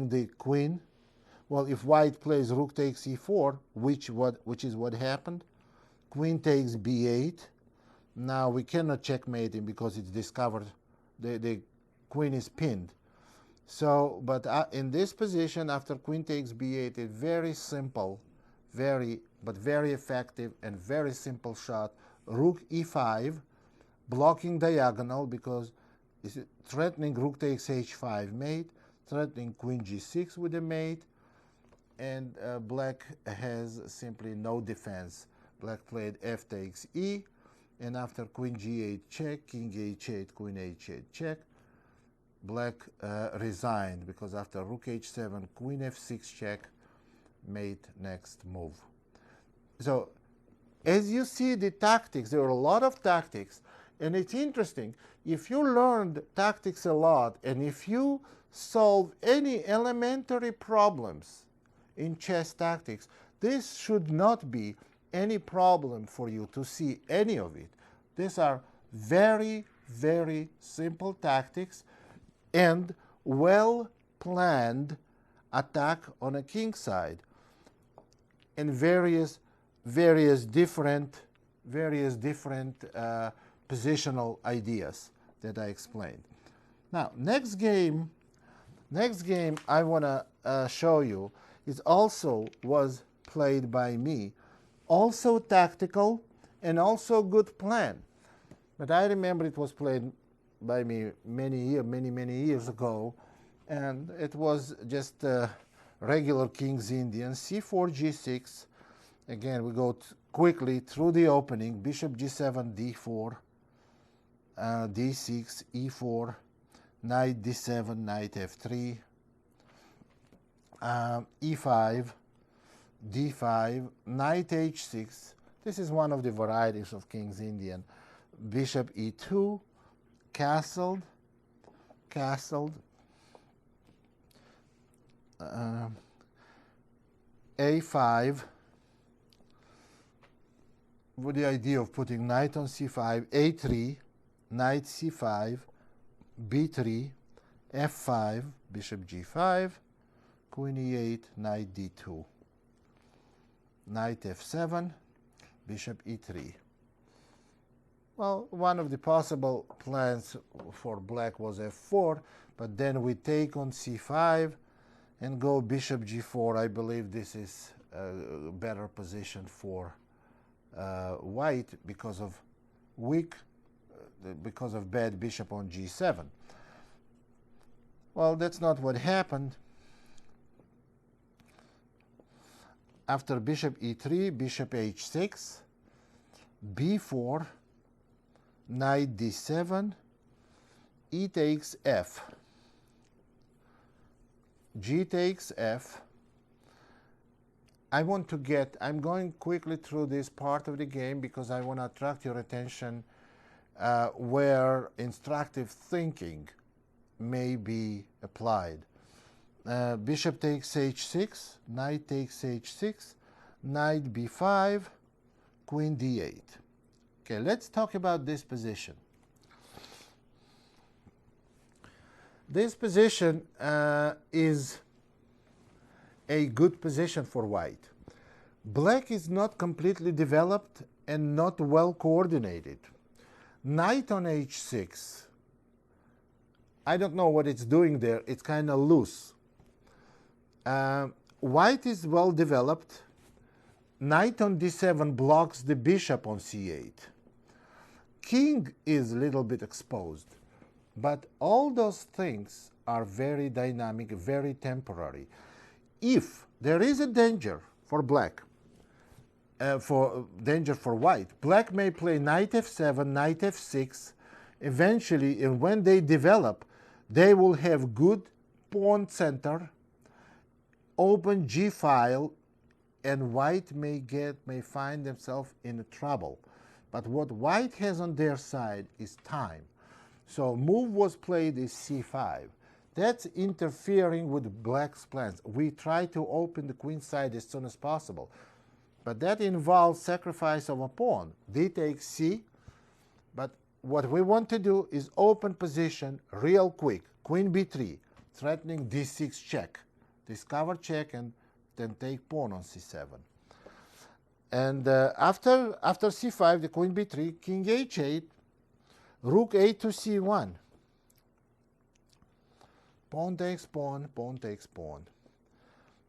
the queen. Well, if white plays rook takes e4, which is what happened, queen takes b8. Now we cannot checkmate him because it's discovered the queen is pinned. So, but in this position, after queen takes b8, a very simple, very effective and very simple shot, rook e5, blocking diagonal because it's threatening rook takes h5 mate, threatening queen g6 with a mate, and black has simply no defense. Black played f takes e, and after queen g8 check, king h8, queen h8 check, black resigned because after rook h7, queen f6 check, mate next move. So as you see the tactics, there are a lot of tactics, and it's interesting. If you learned tactics a lot, and if you solve any elementary problems in chess tactics, this should not be any problem for you to see any of it. These are very, very simple tactics and well-planned attack on a king side, and various different positional ideas that I explained. Now, next game I want to show you was played by me, also tactical and also good plan. But I remember it was played by me many years ago, and it was just regular King's Indian, c4, g6. Again, we go quickly through the opening, bishop g7, d4, d6, e4, knight d7, knight f3, e5, d5, knight h6. This is one of the varieties of King's Indian. Bishop e2, castled, a5, with the idea of putting knight on c5, a3, knight c5, b3, f5, bishop g5, queen e8, knight d2, knight f7, bishop e3. Well, one of the possible plans for black was f4, but then we take on c5 and go bishop g4. I believe this is a better position for white because of bad bishop on g7. Well, that's not what happened. After bishop e3, bishop h6, b4, knight d7, e takes f, g takes f. I'm going quickly through this part of the game because I want to attract your attention where instructive thinking may be applied. Bishop takes h6, knight takes h6, knight b5, queen d8. Okay, let's talk about this position. This position is a good position for white. Black is not completely developed and not well coordinated. Knight on h6, I don't know what it's doing there. It's kind of loose. White is well developed. Knight on d7 blocks the bishop on c8. King is a little bit exposed. But all those things are very dynamic, very temporary. If there is a danger for black, danger for white, black may play knight f7, knight f6. Eventually, and when they develop, they will have good pawn center, open g-file, and white may find themselves in trouble. But what white has on their side is time. So move was played is c5. That's interfering with black's plans. We try to open the queen side as soon as possible. but that involves sacrifice of a pawn. D takes C, but what we want to do is open position real quick. Queen B3, threatening D6 check. Discover check and then take pawn on C7. And after C5, the queen B3, king H8, rook A to C1. Pawn takes pawn, pawn takes pawn.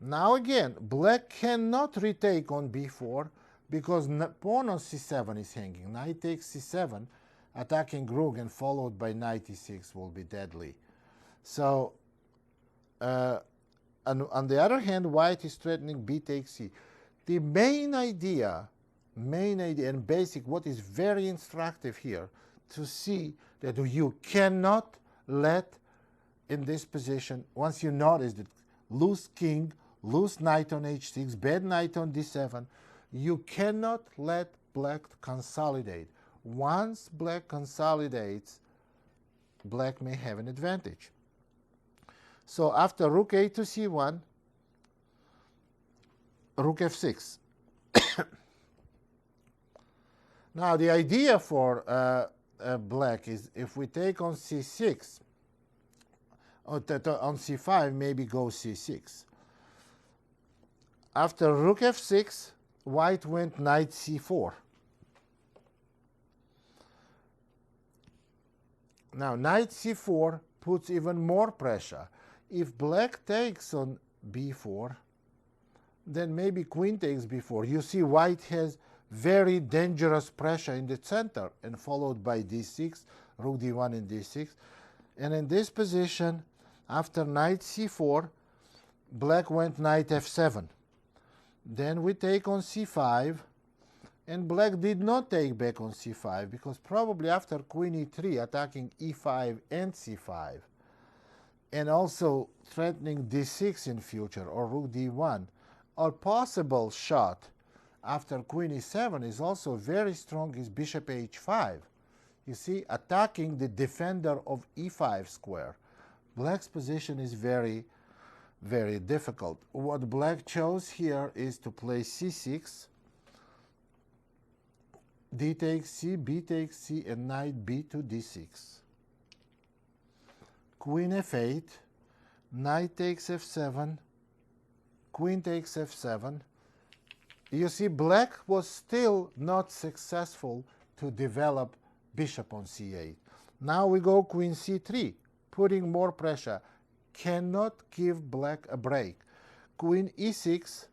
Now again, black cannot retake on B4 because pawn on C7 is hanging. Knight takes C7, attacking rook and followed by knight E6 will be deadly. So, on the other hand, white is threatening B takes C. The main idea and basic, what is very instructive here, to see that you cannot let in this position, once you notice that loose king, loose knight on H6, bad knight on D7, you cannot let black consolidate. Once black consolidates, black may have an advantage. So after rook A to C1, rook F6. Now the idea for black is if we take on C6, on C5, maybe go C6. After rook F6, white went knight C4. Now knight C4 puts even more pressure. If black takes on B4, then maybe queen takes B4. You see white has very dangerous pressure in the center and followed by D6, rook D1 and D6. And in this position, after knight C4, black went knight F7. Then we take on C5, and black did not take back on C5 because probably after queen E3 attacking E5 and C5 and also threatening D6 in future or rook D1, or possible shot after queen E7 is also very strong is bishop H5. You see, attacking the defender of E5 square. Black's position is very, very difficult. What black chose here is to play C6, D takes C, B takes C, and knight B to D6. Queen F8, knight takes F7, queen takes F7. You see, black was still not successful to develop bishop on C8. Now we go queen C3, putting more pressure. Cannot give black a break. Queen E6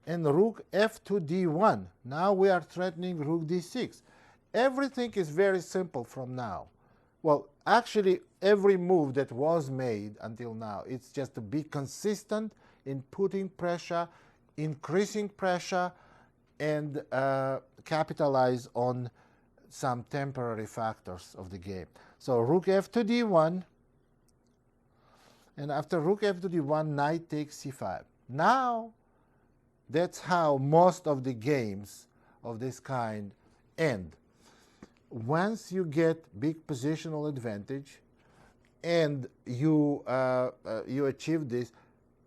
and rook F to D1. Now we are threatening rook D6. Everything is very simple from now. Well, actually, every move that was made until now, it's just to be consistent in putting pressure, increasing pressure, and capitalize on some temporary factors of the game. So rook F to D1, and after rook F to D1, knight takes C5. Now, that's how most of the games of this kind end. Once you get big positional advantage and you achieve this,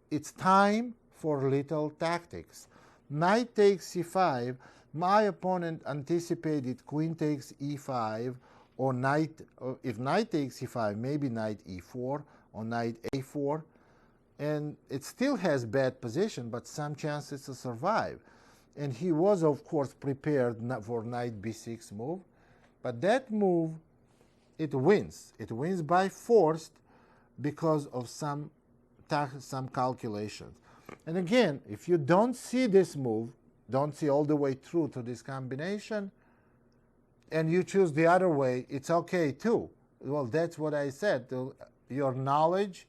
it's time for little tactics. Knight takes C5. My opponent anticipated queen takes E5, or if knight takes C5, maybe knight E4 or knight A4, and it still has bad position, but some chances to survive. And he was, of course, prepared for knight B6 move, but that move, it wins. It wins by force because of some calculations. And again, if you don't see this move, don't see all the way through to this combination, and you choose the other way, it's okay too. Well, that's what I said. Your knowledge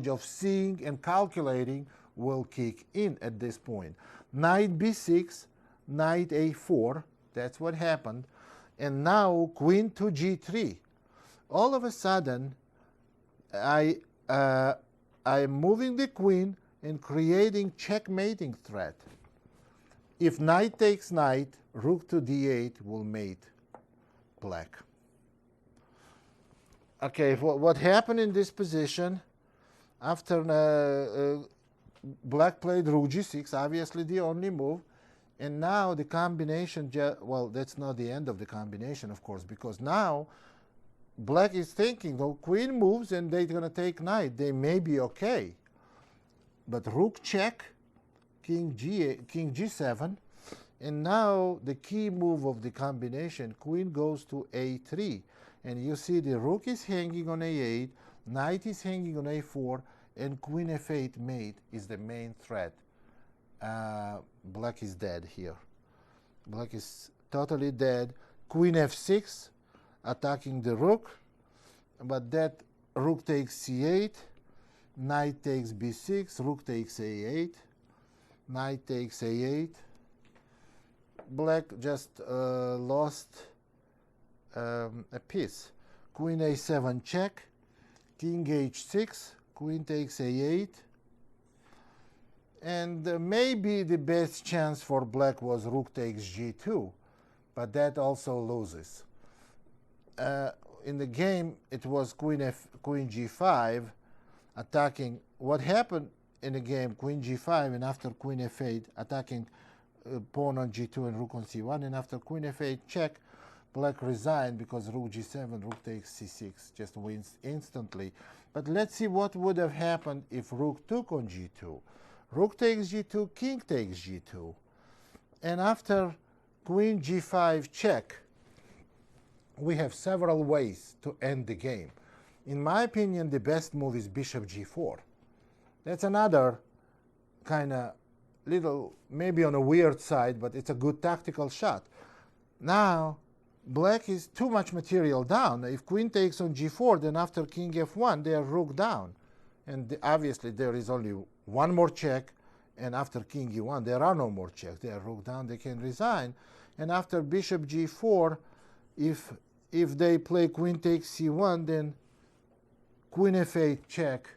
of seeing and calculating will kick in at this point. Knight B6, knight A4, that's what happened. And now queen to G3. All of a sudden, I am moving the queen and creating checkmating threat. If knight takes knight, rook to D8 will mate black. Okay, what happened in this position after black played rook G6, obviously the only move, And now the combination, well, that's not the end of the combination, of course, because now black is thinking, well, queen moves and they're going to take knight. They may be okay. But rook check, king g7, and now the key move of the combination, queen goes to a3. And you see the rook is hanging on a8, knight is hanging on a4, and queen f8 mate is the main threat. Black is dead here. Black is totally dead. Queen f6, attacking the rook, but that rook takes c8, knight takes b6, rook takes a8, knight takes a8. Black just lost a piece. Queen a7 check, king h6, queen takes a8, and maybe the best chance for black was rook takes g2, but that also loses. In the game, it was queen g5 attacking. What happened in the game, queen g5, and after queen f8 attacking pawn on g2 and rook on c1, and after queen f8 check, black resigned because rook g7, rook takes c6, just wins instantly. But let's see what would have happened if rook took on g2. Rook takes g2, king takes g2. And after queen g5 check, we have several ways to end the game. In my opinion, the best move is bishop g4. That's another kind of little, maybe on a weird side, but it's a good tactical shot. Now, black is too much material down. If queen takes on g4, then after king f1, they are rook down. And obviously, there is only one more check, and after king e1, there are no more checks. They are rook down, they can resign. And after bishop g4, if they play queen takes c1, then queen f8 check,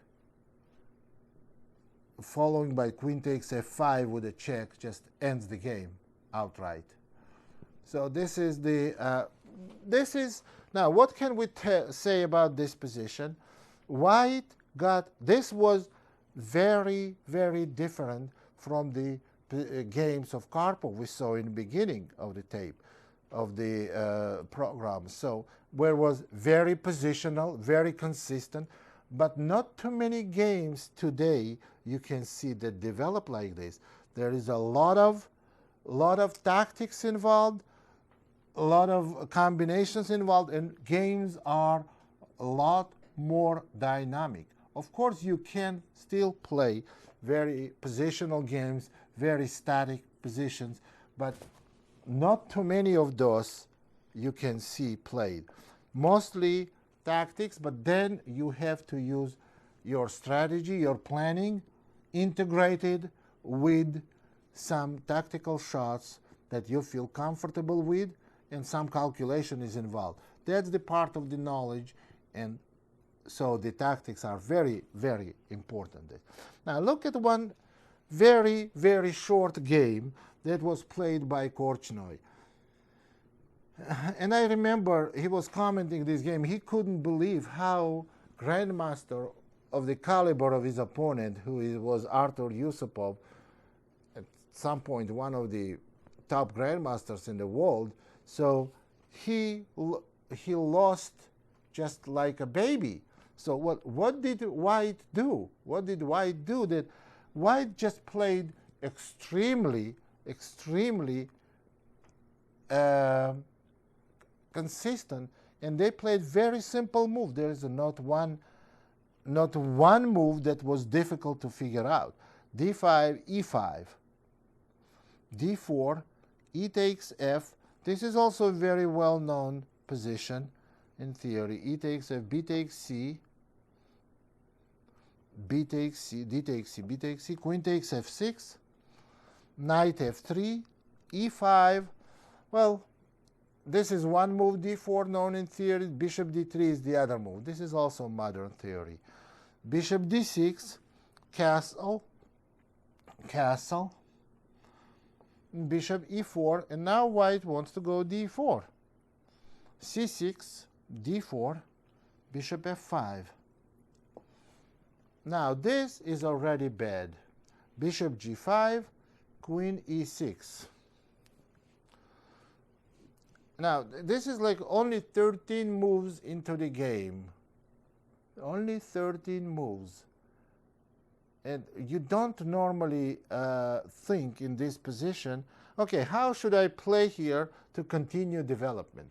following by queen takes f5 with a check, just ends the game outright. So this is the, now what can we say about this position? White got, this was very, very different from the games of Karpov we saw in the beginning of the tape, of the program. So where it was very positional, very consistent, but not too many games today you can see that develop like this. There is a lot of tactics involved, a lot of combinations involved, and games are a lot more dynamic. Of course, you can still play very positional games, very static positions, but not too many of those you can see played. Mostly tactics, but then you have to use your strategy, your planning, integrated with some tactical shots that you feel comfortable with, and some calculation is involved. That's the part of the knowledge, and so the tactics are very, very important. Now look at one very, very short game that was played by Korchnoi. And I remember he was commenting this game. He couldn't believe how grandmaster of the caliber of his opponent, who was Artur Yusupov, at some point one of the top grandmasters in the world. So he lost just like a baby. So what did White do? What did White do? That White just played extremely consistent, and they played very simple move. There is not one move that was difficult to figure out. d5, e5, d4, e takes f. This is also a very well-known position in theory. E takes f, b takes c, b takes c, d takes c, b takes c, queen takes f6, knight f3, e5. Well, this is one move, d4, known in theory. Bishop d3 is the other move. This is also modern theory. Bishop d6, castle, castle, bishop e4, and now White wants to go d4. c6, d4, bishop f5. Now this is already bad. Bishop g5, queen e6. Now, this is like only 13 moves into the game. Only 13 moves. And you don't normally think in this position, okay, how should I play here to continue development?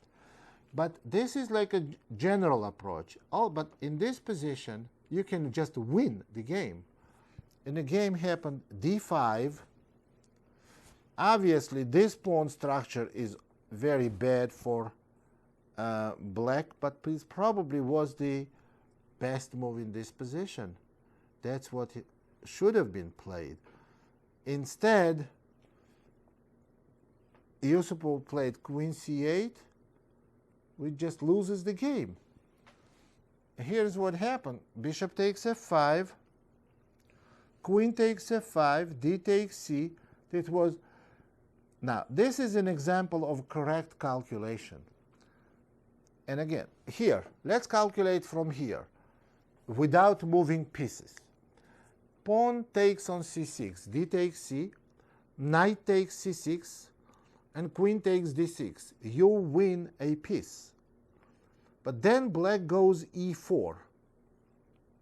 But this is like a general approach. Oh, but in this position, you can just win the game. And the game happened d5. Obviously, this pawn structure is very bad for black, but it probably was the best move in this position. That's what should have been played. Instead, Yusupov played queen c8, which just loses the game. Here's what happened. Bishop takes f5, queen takes f5, d takes c. It was. Now, this is an example of correct calculation. And again, here, let's calculate from here, without moving pieces. Pawn takes on c6, d takes c, knight takes c6, and queen takes d6. You win a piece. But then black goes e4.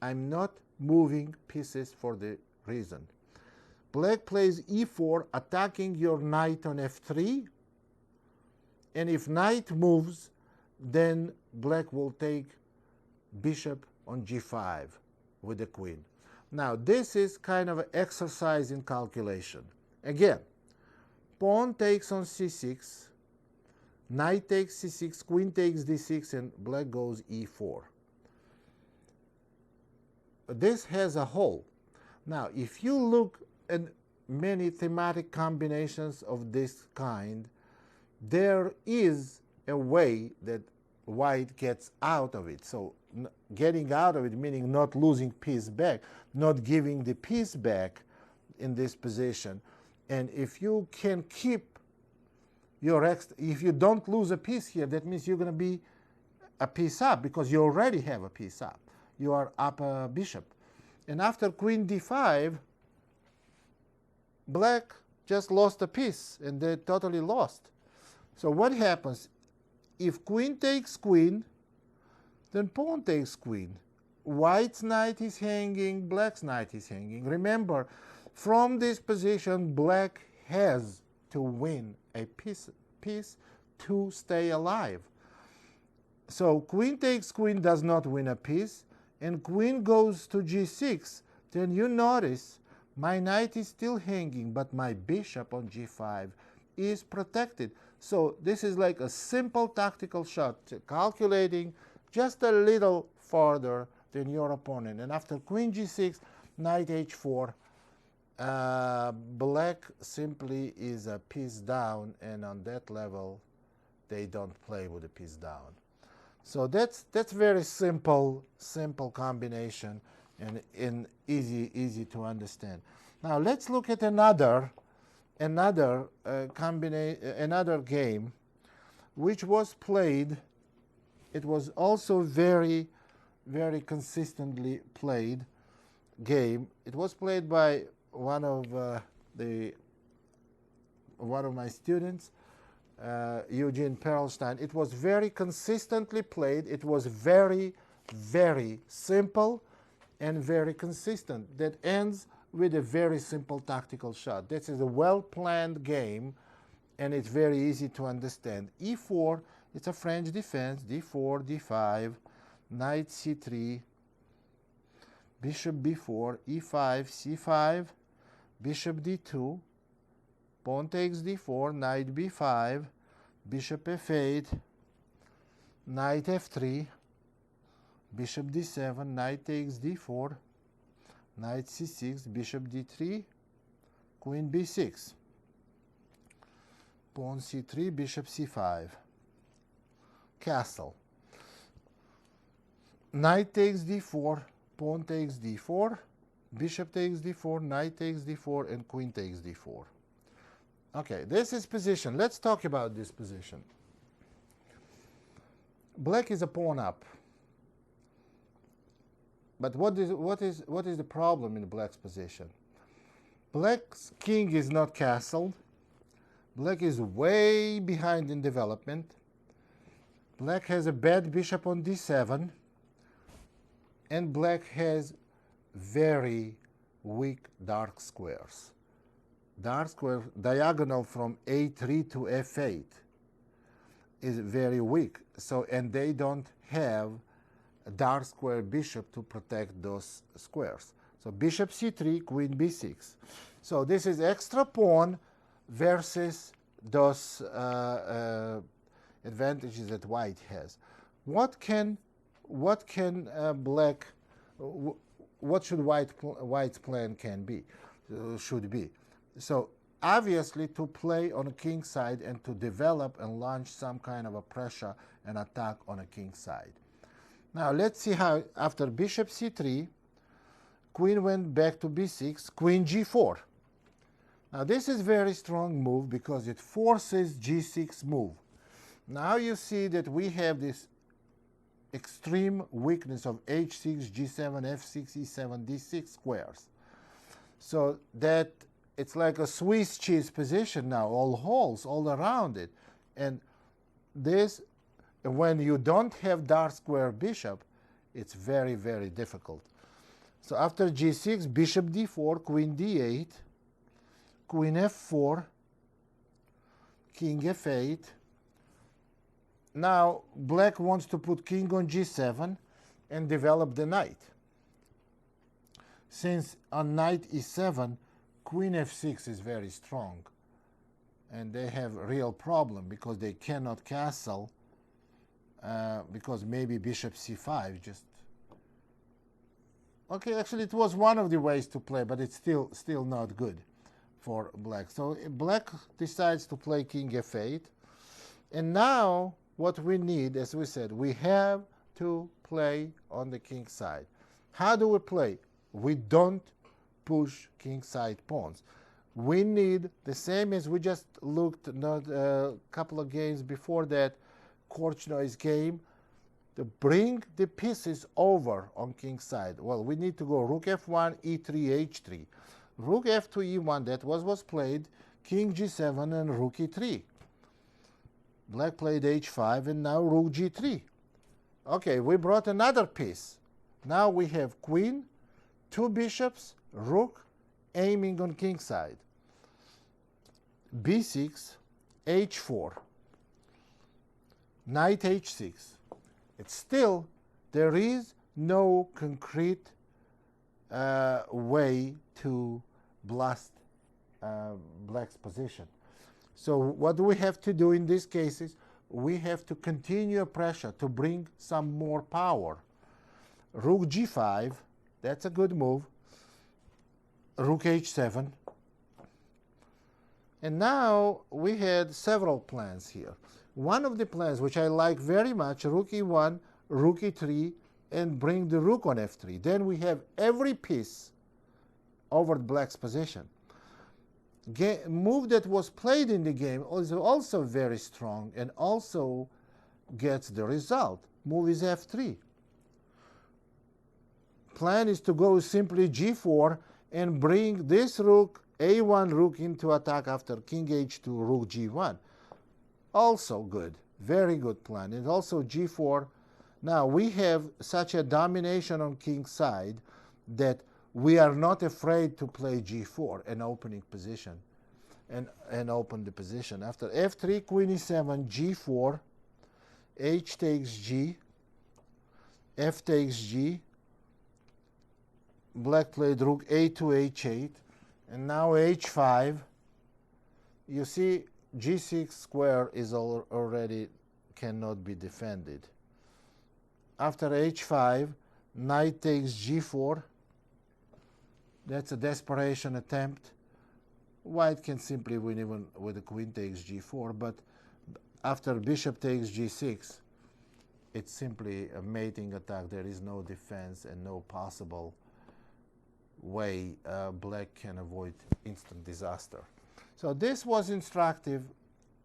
I'm not moving pieces for the reason. Black plays e4, attacking your knight on f3. And if knight moves, then black will take bishop on g5 with the queen. Now, this is kind of an exercise in calculation. Again, pawn takes on c6, knight takes c6, queen takes d6, and black goes e4. This has a hole. Now, if you look at many thematic combinations of this kind, there is a way that white gets out of it. So getting out of it meaning not losing piece back, not giving the piece back in this position. And if you can keep your if you don't lose a piece here, that means you're going to be a piece up because you already have a piece up. You are up a bishop. And after queen d5, black just lost a piece, and they totally lost. So what happens? If queen takes queen, then pawn takes queen. White's knight is hanging, black's knight is hanging. Remember, from this position, black has to win a piece to stay alive. So queen takes queen does not win a piece, and queen goes to g6. Then you notice my knight is still hanging, but my bishop on g5 is protected. So this is like a simple tactical shot, calculating just a little farther than your opponent. And after queen g6, knight h4, black simply is a piece down, and on that level, they don't play with a piece down. So that's very simple combination, and easy to understand. Now let's look at another game which was played. It was also very consistently played game. It was played by one of my students, Eugene Perlstein. It was very consistently played. It was very simple and very consistent. That ends with a very simple tactical shot. This is a well-planned game, and it's very easy to understand. e4, it's a French defense. d4, d5, knight c3, bishop b4, e5, c5, bishop d2, pawn takes d4, knight b5, bishop f8, knight f3, bishop d7, knight takes d4, knight c6, bishop d3, queen b6, pawn c3, bishop c5, castle, knight takes d4, pawn takes d4, bishop takes d4, knight takes d4, and queen takes d4. Okay, this is position. Let's talk about this position. Black is a pawn up. But what is the problem in black's position? Black's king is not castled. Black is way behind in development. Black has a bad bishop on d7, and black has very weak dark squares. Dark square diagonal from a3 to f8 is very weak. So, and they don't have a dark square bishop to protect those squares. So bishop c3, queen b6. So this is extra pawn versus those advantages that white has. What should white's plan should be? So obviously to play on a king side and to develop and launch some kind of a pressure and attack on a king side. Now let's see how after bishop c3, queen went back to b6, queen g4. Now this is very strong move because it forces g6 move. Now you see that we have this extreme weakness of h6, g7, f6, e7, d6 squares. So that it's like a Swiss cheese position now, all holes all around it. And this, when you don't have dark square bishop, it's very, very difficult. So after g6, bishop d4, queen d8, queen f4, king f8. Now black wants to put king on g7 and develop the knight. Since on knight e7, queen f6 is very strong, and they have a real problem because they cannot castle, because maybe bishop c5 just... Okay, actually it was one of the ways to play, but it's still not good for black. So black decides to play king f8, and now what we need, as we said, we have to play on the king side. How do we play? We don't push king side pawns. We need the same as we just looked a couple of games before that, Korchnoy's game, to bring the pieces over on king side. Well, we need to go rook f1, e3, h3. Rook f2, e1, that was played, king g7 and rook e3. Black played h5 and now rook g3. Okay, we brought another piece. Now we have queen, two bishops, rook, aiming on king side. b6, h4, knight h6. It's still, there is no concrete way to blast black's position. So what do we have to do in these cases? We have to continue pressure to bring some more power. Rook g5, that's a good move. Rook h7. And now we had several plans here. One of the plans, which I like very much, rook e1, rook e3, and bring the rook on f3. Then we have every piece over black's position. Move that was played in the game is also very strong and also gets the result. Move is f3. Plan is to go simply g4 and bring this rook, a1 rook, into attack after king h2, rook g1. Also good, very good plan. And also g4. Now we have such a domination on king's side that we are not afraid to play g4, an opening position, and open the position. After f3, queen e7, g4, h takes g, f takes g. Black played rook a2, h8, and now h5. You see, g6 square is already cannot be defended. After h5, knight takes g4. That's a desperation attempt. White can simply win even with the queen takes g4, but after bishop takes g6, it's simply a mating attack. There is no defense and no possible way black can avoid instant disaster. So this was instructive,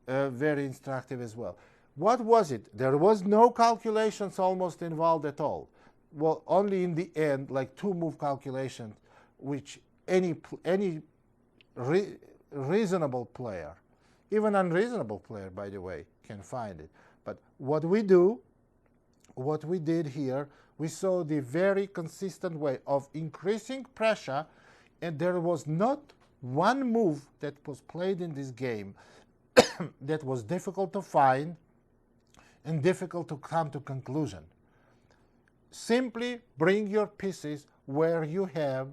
very instructive as well. What was it? There was no calculations almost involved at all. Well, only in the end, like two move calculations, which any reasonable player, even unreasonable player, by the way, can find it. But what we did here, we saw the very consistent way of increasing pressure, and there was not one move that was played in this game that was difficult to find and difficult to come to conclusion. Simply bring your pieces where you have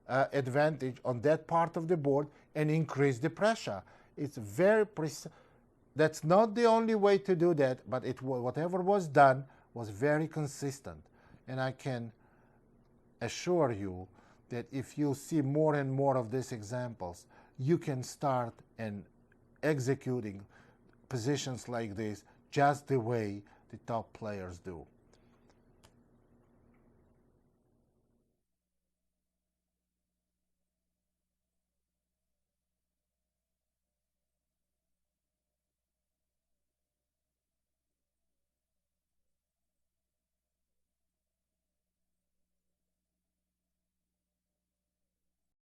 advantage on that part of the board and increase the pressure. It's very precise. That's not the only way to do that, but whatever was done was very consistent. And I can assure you that if you see more and more of these examples, you can start and executing positions like this just the way the top players do.